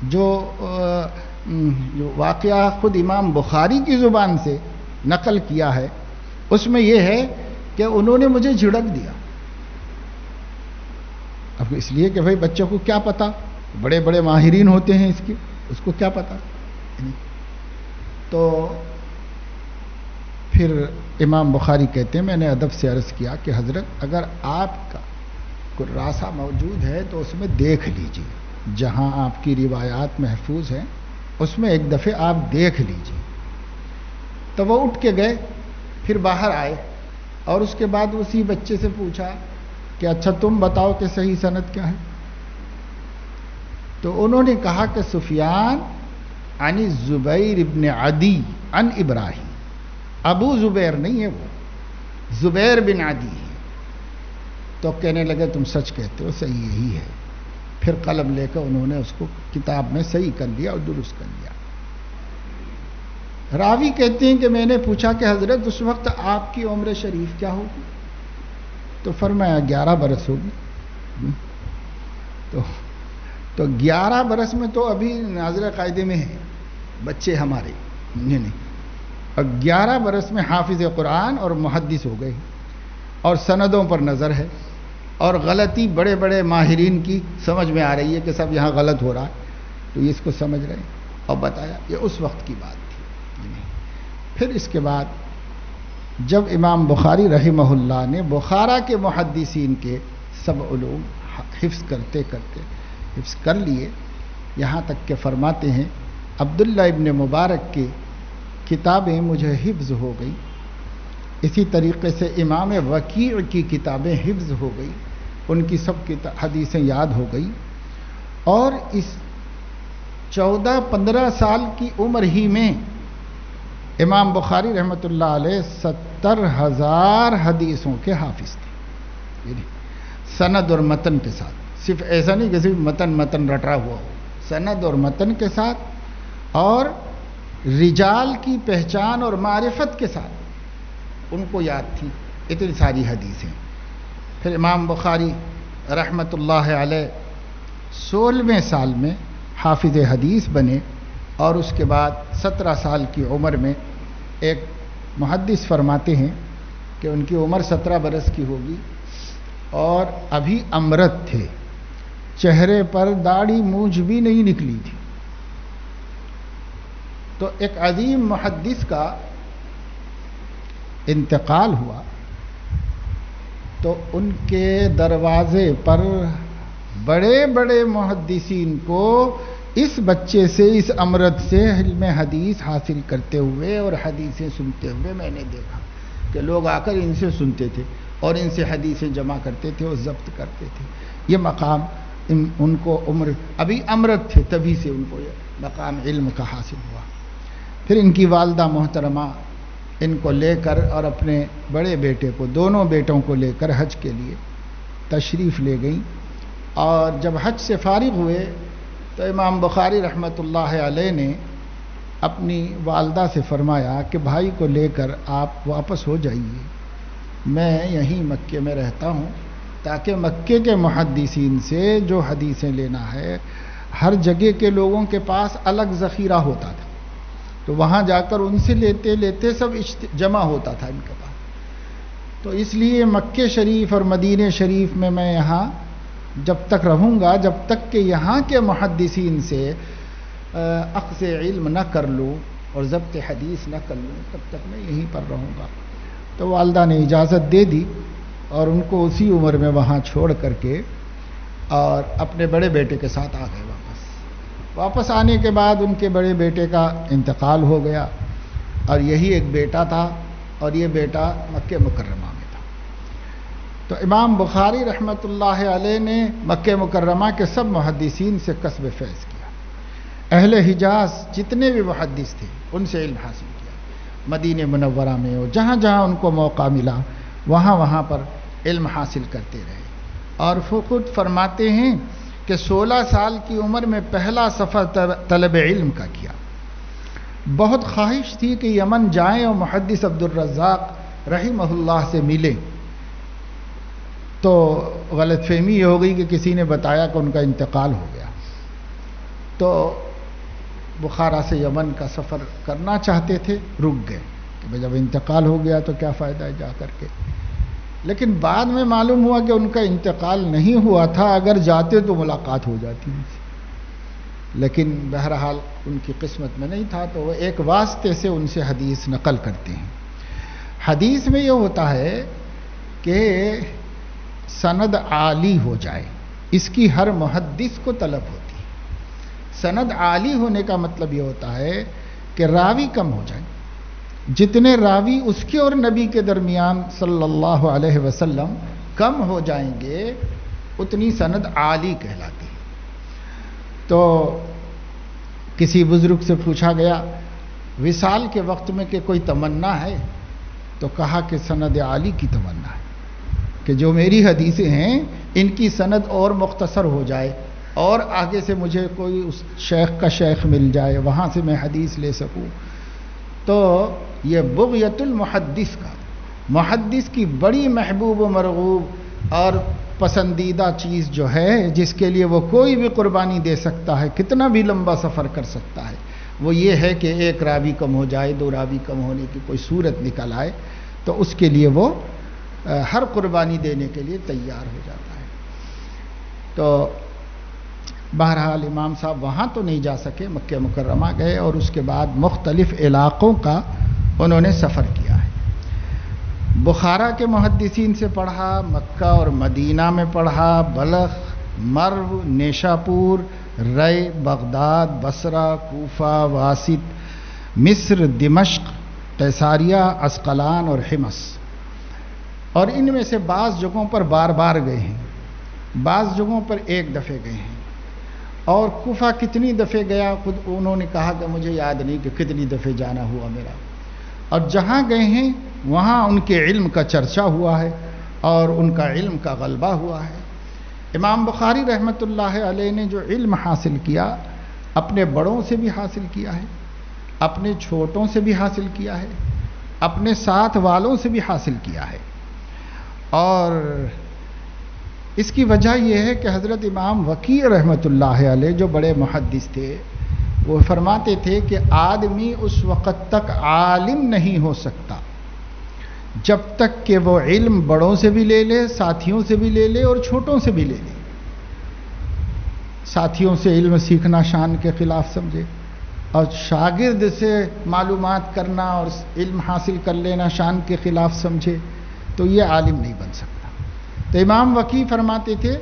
جو واقعہ خود امام بخاری کی زبان سے نقل کیا ہے اس میں یہ ہے کہ انہوں نے مجھے جھڑک دیا۔ اب اس لیے کہ بھائی بچوں کو کیا پتا، بڑے بڑے ماہرین ہوتے ہیں اس کو کیا پتا۔ تو پھر امام بخاری کہتے ہیں میں نے ادب سے عرض کیا کہ حضرت اگر آپ کا کوئی راسا موجود ہے تو اس میں دیکھ لیجئے، جہاں آپ کی روایات محفوظ ہیں اس میں ایک دفعہ آپ دیکھ لیجئے۔ تو وہ اٹھ کے گئے، پھر باہر آئے اور اس کے بعد اسی بچے سے پوچھا کہ اچھا تم بتاؤ کہ صحیح سند کیا ہے؟ تو انہوں نے کہا کہ سفیان عن زبیر ابن عدی عن ابراہیم. ابو زبیر نہیں ہے، وہ زبیر بن عدی ہے. تو کہنے لگے تم سچ کہتے ہو، صحیح یہی ہے. پھر قلم لے کر انہوں نے اس کو کتاب میں صحیح کر لیا اور درست کر لیا. راوی کہتے ہیں کہ میں نے پوچھا کہ حضرت اس وقت آپ کی عمر شریف کیا ہوگی؟ تو فرمایا 11 برس ہوگی. تو 11 برس میں تو ابھی ناظر قاعدے میں ہیں بچے ہمارے، نہیں. اور 11 برس میں حافظ قرآن اور محدث ہو گئے، اور سندوں پر نظر ہے، اور غلطی بڑے بڑے ماہرین کی سمجھ میں آ رہی ہے کہ سب یہاں غلط ہو رہا ہے، تو یہ اس کو سمجھ رہے ہیں. اور بتایا یہ اس وقت کی بات تھی. پھر اس کے بعد جب امام بخاری رحمہ اللہ نے بخارا کے محدثین کے سب علوم حفظ کرتے کرتے حفظ کر لیے، یہاں تک کہ فرماتے ہیں عبداللہ ابن مبارک کی کتابیں مجھے حفظ ہو گئی، اسی طریقے سے امام وکیع کی کتابیں حفظ ہو گئی، ان کی سب حدیثیں یاد ہو گئی. اور اس 14-15 سال کی عمر ہی میں امام بخاری رحمۃ اللہ علیہ 70,000 حدیثوں کے حافظ تھے، سند اور متن کے ساتھ. صرف ایسا نہیں کہ صرف متن رٹا ہوا ہو، سند اور متن کے ساتھ، اور رجال کی پہچان اور معرفت کے ساتھ ان کو یاد تھی اتنی ساری حدیثیں. پھر امام بخاری رحمۃ اللہ علیہ 16ویں سال میں حافظ حدیث بنے، اور اس کے بعد 17 سال کی عمر میں ایک محدث فرماتے ہیں کہ ان کی عمر 17 برس کی ہوگی، اور ابھی امرت تھے، چہرے پر داڑھی مونچھ بھی نہیں نکلی تھی. تو ایک عظیم محدث کا انتقال ہوا، تو ان کے دروازے پر بڑے بڑے محدثین کو اس بچے سے، اس امرت سے علم حدیث حاصل کرتے ہوئے اور حدیثیں سنتے ہوئے میں نے دیکھا کہ لوگ آ کر ان سے سنتے تھے اور ان سے حدیثیں جمع کرتے تھے اور ضبط کرتے تھے. یہ مقام ان کو عمر ابھی امرت تھے، تبھی سے ان کو یہ مقام علم کا حاصل ہوا. پھر ان کی والدہ محترمہ ان کو لے کر اور اپنے بڑے بیٹے کو، دونوں بیٹوں کو لے کر حج کے لیے تشریف لے گئیں. اور جب حج سے فارغ ہوئے تو امام بخاری رحمۃ اللہ علیہ نے اپنی والدہ سے فرمایا کہ بھائی کو لے کر آپ واپس ہو جائیے، میں یہیں مکے میں رہتا ہوں، تاکہ مکے کے محدثین سے جو حدیثیں لینا ہے، ہر جگہ کے لوگوں کے پاس الگ ذخیرہ ہوتا تھا، تو وہاں جا کر ان سے لیتے لیتے سب جمع ہوتا تھا ان کے پاس. تو اس لیے مکے شریف اور مدینہ شریف میں یہاں جب تک رہوں گا، جب تک کہ یہاں کے محدثین سے اخذ علم نہ کر لوں اور ضبط حدیث نہ کر لوں، تب تک میں یہیں پر رہوں گا. تو والدہ نے اجازت دے دی، اور ان کو اسی عمر میں وہاں چھوڑ کر کے اور اپنے بڑے بیٹے کے ساتھ آ گئے. واپس آنے کے بعد ان کے بڑے بیٹے کا انتقال ہو گیا، اور یہی ایک بیٹا تھا، اور یہ بیٹا مکہ مکرمہ میں تھا. تو امام بخاری رحمۃ اللہ علیہ نے مکہ مکرمہ کے سب محدثین سے کسب فیض کیا. اہل حجاز جتنے بھی محدث تھے ان سے علم حاصل کیا. مدینہ منورہ میں اور جہاں جہاں ان کو موقع ملا وہاں پر علم حاصل کرتے رہے. اور خود فرماتے ہیں کہ 16 سال کی عمر میں پہلا سفر طلب علم کا کیا. بہت خواہش تھی کہ یمن جائیں اور محدث عبد الرزاق رحمہ اللہ سے ملیں. تو غلط فہمی یہ ہو گئی کہ کسی نے بتایا کہ ان کا انتقال ہو گیا. تو بخارا سے یمن کا سفر کرنا چاہتے تھے، رک گئے کہ جب انتقال ہو گیا تو کیا فائدہ ہے جا کر کے. لیکن بعد میں معلوم ہوا کہ ان کا انتقال نہیں ہوا تھا، اگر جاتے تو ملاقات ہو جاتی ان سے، لیکن بہرحال ان کی قسمت میں نہیں تھا. تو وہ ایک واسطے سے ان سے حدیث نقل کرتے ہیں. حدیث میں یہ ہوتا ہے کہ سند عالی ہو جائے، اس کی ہر محدث کو طلب ہوتی ہے. سند عالی ہونے کا مطلب یہ ہوتا ہے کہ راوی کم ہو جائیں، جتنے راوی اس کے اور نبی کے درمیان صلی اللہ علیہ وسلم کم ہو جائیں گے اتنی سند عالی کہلاتی ہے۔ تو کسی بزرگ سے پوچھا گیا وصال کے وقت میں کہ کوئی تمنا ہے، تو کہا کہ سند عالی کی تمنا ہے، کہ جو میری حدیثیں ہیں ان کی سند اور مختصر ہو جائے اور آگے سے مجھے کوئی اس شیخ کا شیخ مل جائے، وہاں سے میں حدیث لے سکوں۔ تو یہ بغیت المحدث کا، محدث کی بڑی محبوب و مرغوب اور پسندیدہ چیز جو ہے، جس کے لیے وہ کوئی بھی قربانی دے سکتا ہے، کتنا بھی لمبا سفر کر سکتا ہے، وہ یہ ہے کہ ایک راوی کم ہو جائے، دو راوی کم ہونے کی کوئی صورت نکل آئے، تو اس کے لیے وہ ہر قربانی دینے کے لیے تیار ہو جاتا ہے۔ تو بہرحال امام صاحب وہاں تو نہیں جا سکے، مکہ مکرمہ گئے اور اس کے بعد مختلف علاقوں کا انہوں نے سفر کیا ہے۔ بخارا کے محدثین سے پڑھا، مکہ اور مدینہ میں پڑھا، بلخ، مرو، نیشاپور، رے، بغداد، بصرہ، کوفہ، واسط، مصر، دمشق، قیصاریہ، عسقلان اور حمص، اور ان میں سے بعض جگہوں پر بار بار گئے ہیں، بعض جگہوں پر ایک دفعہ گئے ہیں، اور کوفہ کتنی دفعہ گیا خود انہوں نے کہا کہ مجھے یاد نہیں کہ کتنی دفعہ جانا ہوا میرا، اور جہاں گئے ہیں وہاں ان کے علم کا چرچا ہوا ہے اور ان کا علم کا غلبہ ہوا ہے۔ امام بخاری رحمۃ اللہ علیہ نے جو علم حاصل کیا اپنے بڑوں سے بھی حاصل کیا ہے، اپنے چھوٹوں سے بھی حاصل کیا ہے، اپنے ساتھ والوں سے بھی حاصل کیا ہے، اور اس کی وجہ یہ ہے کہ حضرت امام وکیع رحمۃ اللہ علیہ جو بڑے محدث تھے، وہ فرماتے تھے کہ آدمی اس وقت تک عالم نہیں ہو سکتا جب تک کہ وہ علم بڑوں سے بھی لے لے، ساتھیوں سے بھی لے لے اور چھوٹوں سے بھی لے لے۔ ساتھیوں سے علم سیکھنا شان کے خلاف سمجھے، اور شاگرد سے معلومات کرنا اور علم حاصل کر لینا شان کے خلاف سمجھے، تو یہ عالم نہیں بن سکتا۔ تو امام وکیع فرماتے تھے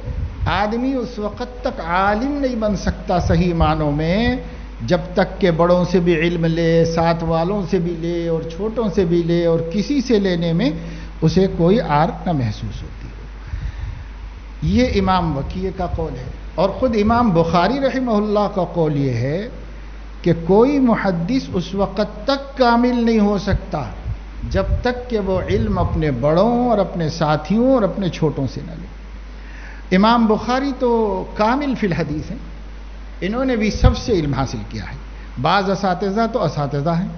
آدمی اس وقت تک عالم نہیں بن سکتا صحیح معنوں میں جب تک کہ بڑوں سے بھی علم لے، ساتھ والوں سے بھی لے اور چھوٹوں سے بھی لے، اور کسی سے لینے میں اسے کوئی عار نہ محسوس ہوتی ہو۔ یہ امام وکیع کا قول ہے، اور خود امام بخاری رحمہ اللہ کا قول یہ ہے کہ کوئی محدث اس وقت تک کامل نہیں ہو سکتا جب تک کہ وہ علم اپنے بڑوں اور اپنے ساتھیوں اور اپنے چھوٹوں سے نہ لے۔ امام بخاری تو کامل فی الحدیث ہیں، انہوں نے بھی سب سے علم حاصل کیا ہے، بعض اساتذہ تو اساتذہ ہیں،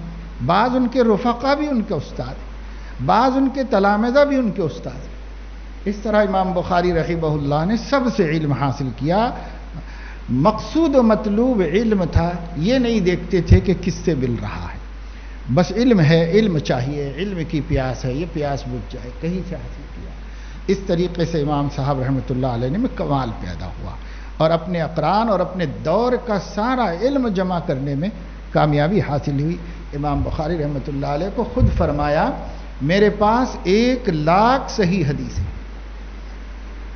بعض ان کے رفقا بھی ان کے استاد ہیں، بعض ان کے تلامذہ بھی ان کے استاد ہیں۔ اس طرح امام بخاری رحمہ اللہ نے سب سے علم حاصل کیا، مقصود و مطلوب علم تھا، یہ نہیں دیکھتے تھے کہ کس سے مل رہا ہے، بس علم ہے، علم چاہیے، علم کی پیاس ہے، یہ پیاس بجھ جائے، کہیں سے حاصل کیا۔ اس طریقے سے امام صاحب رحمۃ اللہ علیہ میں کمال پیدا ہوا، اور اپنے اقران اور اپنے دور کا سارا علم جمع کرنے میں کامیابی حاصل ہوئی۔ امام بخاری رحمۃ اللہ علیہ کو خود فرمایا میرے پاس 1,00,000 صحیح حدیثیں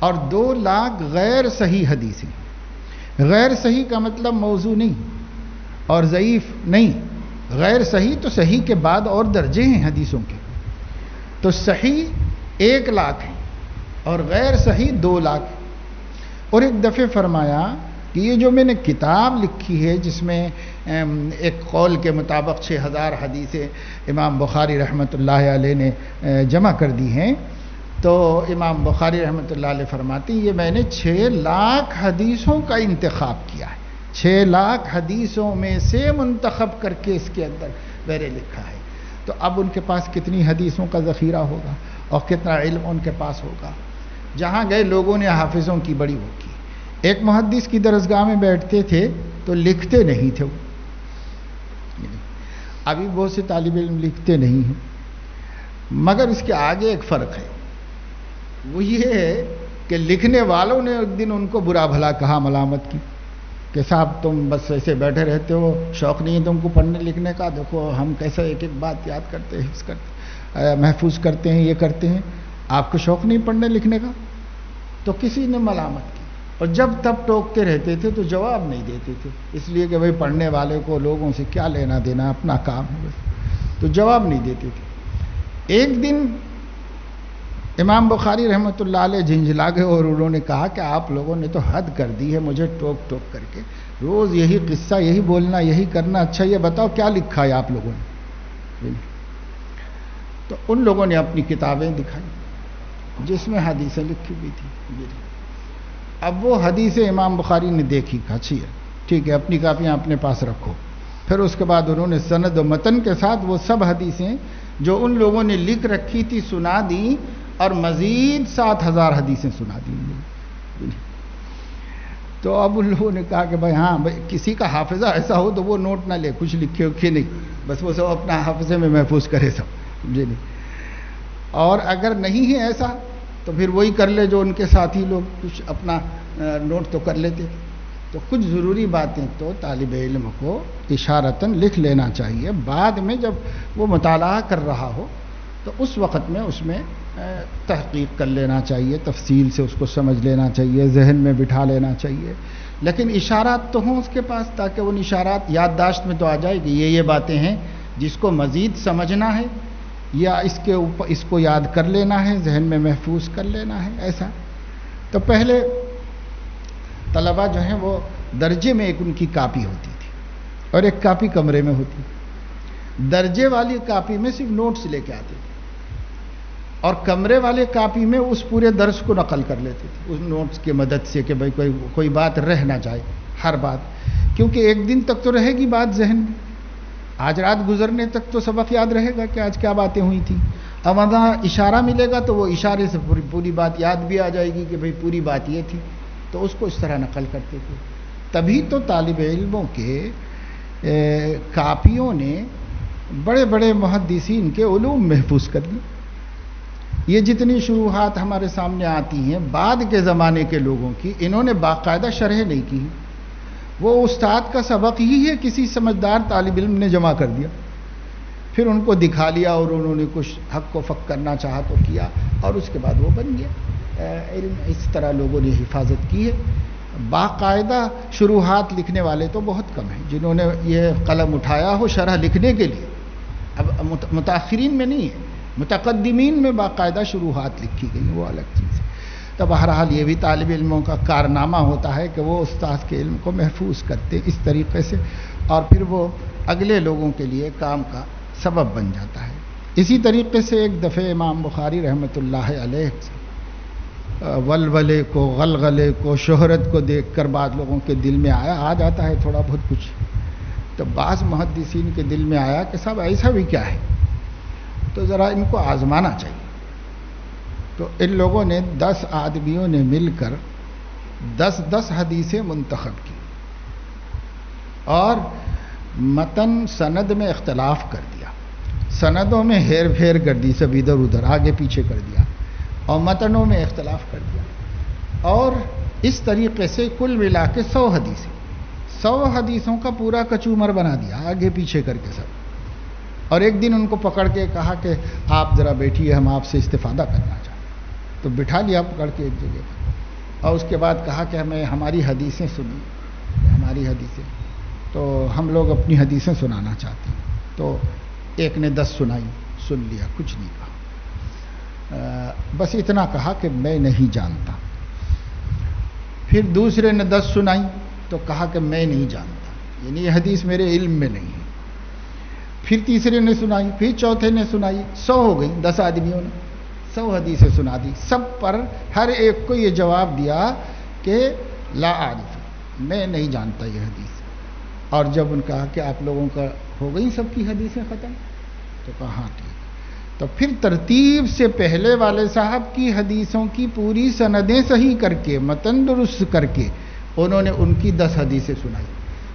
اور 2,00,000 غیر صحیح حدیثیں۔ غیر صحیح کا مطلب موضوع نہیں اور ضعیف نہیں، غیر صحیح تو صحیح کے بعد اور درجے ہیں حدیثوں کے، تو صحیح 1,00,000 ہیں اور غیر صحیح 2,00,000۔ اور ایک دفعہ فرمایا کہ یہ جو میں نے کتاب لکھی ہے جس میں ایک قول کے مطابق 6,000 حدیثیں امام بخاری رحمۃ اللہ علیہ نے جمع کر دی ہیں، تو امام بخاری رحمۃ اللہ علیہ فرماتی یہ میں نے 6,00,000 حدیثوں کا انتخاب کیا ہے، 6,00,000 حدیثوں میں سے منتخب کر کے اس کے اندر میں نے لکھا ہے۔ تو اب ان کے پاس کتنی حدیثوں کا ذخیرہ ہوگا اور کتنا علم ان کے پاس ہوگا۔ جہاں گئے لوگوں نے حافظوں کی بڑی وہ کی، ایک محدث کی درسگاہ میں بیٹھتے تھے تو لکھتے نہیں تھے وہ، ابھی بہت سے طالب علم لکھتے نہیں ہیں، مگر اس کے آگے ایک فرق ہے، وہ یہ ہے کہ لکھنے والوں نے ایک دن ان کو برا بھلا کہا، ملامت کی کہ صاحب تم بس ایسے بیٹھے رہتے ہو، شوق نہیں ہے تم کو پڑھنے لکھنے کا، دیکھو ہم کیسے ایک ایک بات یاد کرتے ہیں، حفظ کرتے محفوظ کرتے ہیں، یہ کرتے ہیں، آپ کو شوق نہیں پڑھنے لکھنے کا۔ تو کسی نے ملامت کی، اور جب تب ٹوکتے رہتے تھے تو جواب نہیں دیتے تھے، اس لیے کہ بھائی پڑھنے والے کو لوگوں سے کیا لینا دینا، اپنا کام ہے بس۔ تو جواب نہیں دیتے تھے۔ ایک دن امام بخاری رحمۃ اللہ علیہ جھنجھلا گئے اور انہوں نے کہا کہ آپ لوگوں نے تو حد کر دی ہے مجھے ٹوک ٹوک کر کے، روز یہی قصہ، یہی بولنا، یہی کرنا، اچھا یہ بتاؤ کیا لکھا ہے آپ لوگوں نے؟ تو ان لوگوں نے اپنی کتابیں دکھائی جس میں حدیثیں لکھی ہوئی تھی۔ اب وہ حدیثیں امام بخاری نے دیکھی، اچھی ہے، ٹھیک ہے، اپنی کاپیاں اپنے پاس رکھو۔ پھر اس کے بعد انہوں نے سند و متن کے ساتھ وہ سب حدیثیں جو ان لوگوں نے لکھ رکھی تھی سنا دی، اور مزید 7,000 حدیثیں سنا دی۔ تو اب ان لوگوں نے کہا کہ بھائی ہاں بھائی کسی کا حافظہ ایسا ہو تو وہ نوٹ نہ لے، کچھ لکھے اکھے نہیں، بس وہ سب اپنا حافظے میں محفوظ کرے سب، جی نہیں۔ اور اگر نہیں ہے ایسا تو پھر وہی کر لے جو ان کے ساتھی لوگ کچھ اپنا نوٹ تو کر لیتے تھے۔ تو کچھ ضروری باتیں تو طالب علم کو اشارتاً لکھ لینا چاہیے، بعد میں جب وہ مطالعہ کر رہا ہو تو اس وقت میں اس میں تحقیق کر لینا چاہیے، تفصیل سے اس کو سمجھ لینا چاہیے، ذہن میں بٹھا لینا چاہیے۔ لیکن اشارات تو ہوں اس کے پاس، تاکہ ان اشارات یادداشت میں تو آ جائے گی یہ باتیں ہیں جس کو مزید سمجھنا ہے یا اس کے اوپر اس کو یاد کر لینا ہے، ذہن میں محفوظ کر لینا ہے، ایسا۔ تو پہلے طلبہ جو ہیں وہ درجے میں ایک ان کی کاپی ہوتی تھی اور ایک کاپی کمرے میں ہوتی تھی۔ درجے والی کاپی میں صرف نوٹس لے کے آتے تھے اور کمرے والے کاپی میں اس پورے درس کو نقل کر لیتے تھے اس نوٹس کی مدد سے کہ بھائی کوئی بات رہ نہ جائے، ہر بات، کیونکہ ایک دن تک تو رہے گی بات ذہن میں، آج رات گزرنے تک تو سبق یاد رہے گا کہ آج کیا باتیں ہوئی تھیں۔ اب وہاں اشارہ ملے گا تو وہ اشارے سے پوری بات یاد بھی آ جائے گی کہ بھائی پوری بات یہ تھی، تو اس کو اس طرح نقل کرتے تھے۔ تبھی تو طالب علموں کے کاپیوں نے بڑے بڑے محدثین کے علوم محفوظ کر لی۔ یہ جتنی شروحات ہمارے سامنے آتی ہیں بعد کے زمانے کے لوگوں کی، انہوں نے باقاعدہ شرح نہیں کی، وہ استاد کا سبق ہی ہے کسی سمجھدار طالب علم نے جمع کر دیا، پھر ان کو دکھا لیا اور انہوں نے کچھ حق کو فق کرنا چاہا تو کیا، اور اس کے بعد وہ بن گیا علم۔ اس طرح لوگوں نے حفاظت کی ہے۔ باقاعدہ شروحات لکھنے والے تو بہت کم ہیں جنہوں نے یہ قلم اٹھایا ہو شرح لکھنے کے لیے۔ اب متاخرین میں نہیں ہے، متقدمین میں باقاعدہ شروحات لکھی گئی، وہ الگ چیز ہے۔ تو بہرحال یہ بھی طالب علموں کا کارنامہ ہوتا ہے کہ وہ استاد کے علم کو محفوظ کرتے اس طریقے سے، اور پھر وہ اگلے لوگوں کے لیے کام کا سبب بن جاتا ہے۔ اسی طریقے سے ایک دفعہ امام بخاری رحمۃ اللہ علیہ ولولے کو، غلغلے کو، شہرت کو دیکھ کر بعض لوگوں کے دل میں آ جاتا ہے تھوڑا بہت کچھ، تو بعض محدثین کے دل میں آیا کہ صاحب ایسا بھی کیا ہے، تو ذرا ان کو آزمانا چاہیے۔ تو ان لوگوں نے 10 آدمیوں نے مل کر 10 حدیثیں منتخب کی اور متن سند میں اختلاف کر دیا، سندوں میں ہیر پھیر کر دی، سب ادھر ادھر آگے پیچھے کر دیا، اور متنوں میں اختلاف کر دیا، اور اس طریقے سے کل ملا کے 100 حدیثوں کا پورا کچومر بنا دیا آگے پیچھے کر کے سب۔ اور ایک دن ان کو پکڑ کے کہا کہ آپ ذرا بیٹھیے، ہم آپ سے استفادہ کرنا چاہتے ہیں، تو بٹھا لیا پکڑ کے ایک جگہ پر، اور اس کے بعد کہا کہ ہمیں ہماری حدیثیں سنی، ہماری حدیثیں، تو ہم لوگ اپنی حدیثیں سنانا چاہتے ہیں۔ تو ایک نے 10 سنائی، سن لیا، کچھ نہیں کہا، بس اتنا کہا کہ میں نہیں جانتا۔ پھر دوسرے نے 10 سنائی تو کہا کہ میں نہیں جانتا، یعنی یہ حدیث میرے علم میں نہیں ہے۔ پھر تیسرے نے سنائی، پھر چوتھے نے سنائی، 100 ہو گئی، 10 آدمیوں نے 100 حدیثیں سنا دی۔ سب پر ہر ایک کو یہ جواب دیا کہ لا عارف، میں نہیں جانتا یہ حدیث۔ اور جب ان کہا کہ آپ لوگوں کا ہو گئی سب کی حدیثیں ختم، تو کہا ہاں ٹھیک۔ تو پھر ترتیب سے پہلے والے صاحب کی حدیثوں کی پوری سندیں صحیح کر کے، متن درست کر کے انہوں نے ان کی 10 حدیثیں سنائی،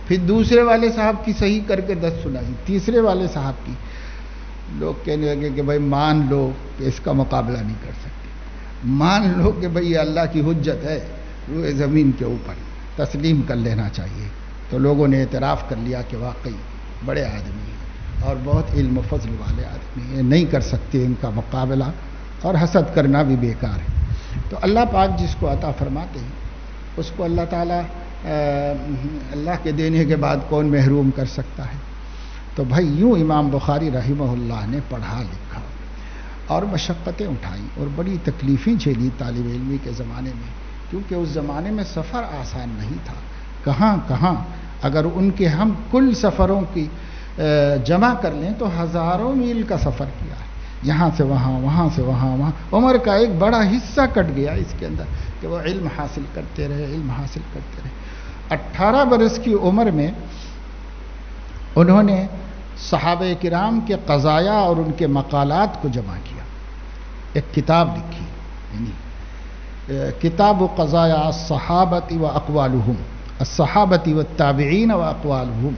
پھر دوسرے والے صاحب کی صحیح کر کے 10 سنائی، تیسرے والے صاحب کی۔ لوگ کہنے لگے کہ بھائی مان لو کہ اس کا مقابلہ نہیں کر سکتے، مان لو کہ بھائی یہ اللہ کی حجت ہے روئے زمین کے اوپر، تسلیم کر لینا چاہیے۔ تو لوگوں نے اعتراف کر لیا کہ واقعی بڑے آدمی ہیں اور بہت علم و فضل والے آدمی ہیں، نہیں کر سکتے ان کا مقابلہ، اور حسد کرنا بھی بیکار ہے۔ تو اللہ پاک جس کو عطا فرماتے ہیں اس کو اللہ تعالیٰ اللہ کے دینے کے بعد کون محروم کر سکتا ہے۔ تو بھائی یوں امام بخاری رحمہ اللہ نے پڑھا لکھا اور مشقتیں اٹھائیں اور بڑی تکلیفیں جھیلی طالب علمی کے زمانے میں، کیونکہ اس زمانے میں سفر آسان نہیں تھا. کہاں کہاں اگر ان کے ہم کل سفروں کی جمع کر لیں تو ہزاروں میل کا سفر کیا ہے، یہاں سے وہاں، وہاں سے وہاں، وہاں. عمر کا ایک بڑا حصہ کٹ گیا اس کے اندر کہ وہ علم حاصل کرتے رہے، علم حاصل کرتے رہے. 18 برس کی عمر میں انہوں نے صحابہ کرام کے قضایا اور ان کے مقالات کو جمع کیا، ایک کتاب لکھی، یعنی کتاب قضایا الصحابۃ و اقوالہم، الصحابۃ والتابعین و اقوالہم.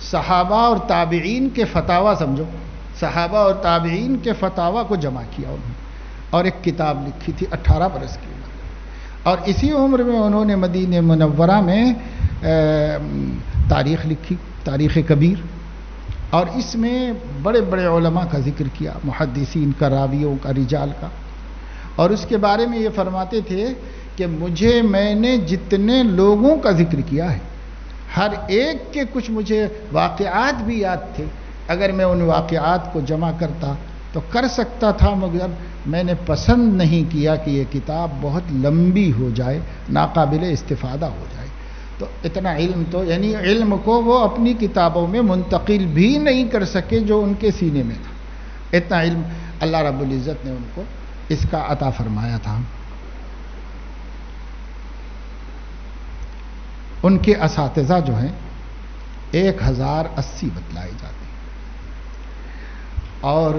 صحابہ اور تابعین کے فتاویٰ، سمجھو صحابہ اور تابعین کے فتاویٰ کو جمع کیا انہوں نے اور ایک کتاب لکھی تھی 18 برس کی عمر میں. اور اسی عمر میں انہوں نے مدینہ منورہ میں تاریخ لکھی، تاریخ کبیر، اور اس میں بڑے بڑے علماء کا ذکر کیا، محدثین کا، راویوں کا، رجال کا. اور اس کے بارے میں یہ فرماتے تھے کہ میں نے جتنے لوگوں کا ذکر کیا ہے ہر ایک کے کچھ مجھے واقعات بھی یاد تھے، اگر میں ان واقعات کو جمع کرتا تو کر سکتا تھا، مگر میں نے پسند نہیں کیا کہ یہ کتاب بہت لمبی ہو جائے، ناقابل استفادہ ہو جائے. تو اتنا علم تو یعنی علم کو وہ اپنی کتابوں میں منتقل بھی نہیں کر سکے جو ان کے سینے میں تھا. اتنا علم اللہ رب العزت نے ان کو اس کا عطا فرمایا تھا. ان کے اساتذہ جو ہیں 1080 بتلائے جاتے ہیں. اور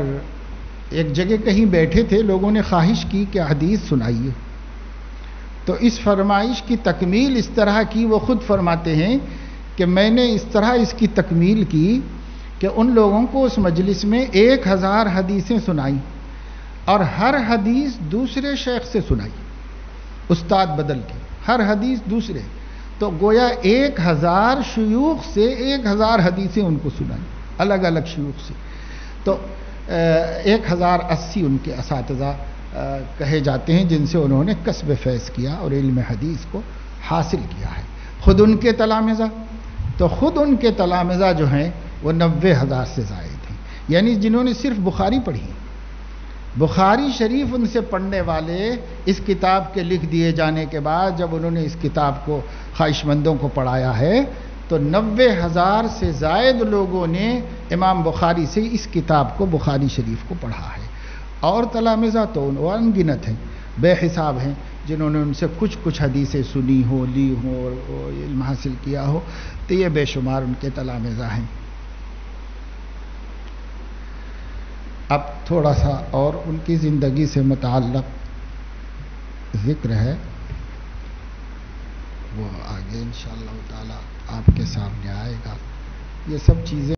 ایک جگہ کہیں بیٹھے تھے، لوگوں نے خواہش کی کہ حدیث سنائیے، تو اس فرمائش کی تکمیل اس طرح کی، وہ خود فرماتے ہیں کہ میں نے اس طرح اس کی تکمیل کی کہ ان لوگوں کو اس مجلس میں 1000 حدیثیں سنائیں اور ہر حدیث دوسرے شیخ سے سنائی، استاد بدل کے ہر حدیث دوسرے. تو گویا 1000 شیوخ سے 1000 حدیثیں ان کو سنائیں، الگ الگ شیوخ سے. تو 1080 ان کے اساتذہ کہے جاتے ہیں جن سے انہوں نے کسب فیض کیا اور علم حدیث کو حاصل کیا ہے. خود ان کے تلامذہ جو ہیں وہ 90,000 سے زائد ہیں، یعنی جنہوں نے صرف بخاری پڑھی، بخاری شریف ان سے پڑھنے والے اس کتاب کے لکھ دیے جانے کے بعد جب انہوں نے اس کتاب کو خواہش مندوں کو پڑھایا ہے تو 90,000 سے زائد لوگوں نے امام بخاری سے اس کتاب کو، بخاری شریف کو پڑھا ہے. اور تلامذہ تو ان گنت ہیں، بے حساب ہیں، جنہوں نے ان سے کچھ کچھ حدیثیں سنی ہو، لی ہوں اور علم حاصل کیا ہو، تو یہ بے شمار ان کے تلامذہ ہیں. اب تھوڑا سا اور ان کی زندگی سے متعلق ذکر ہے، وہ آگے انشاءاللہ تعالی آپ کے سامنے آئے گا. یہ سب چیزیں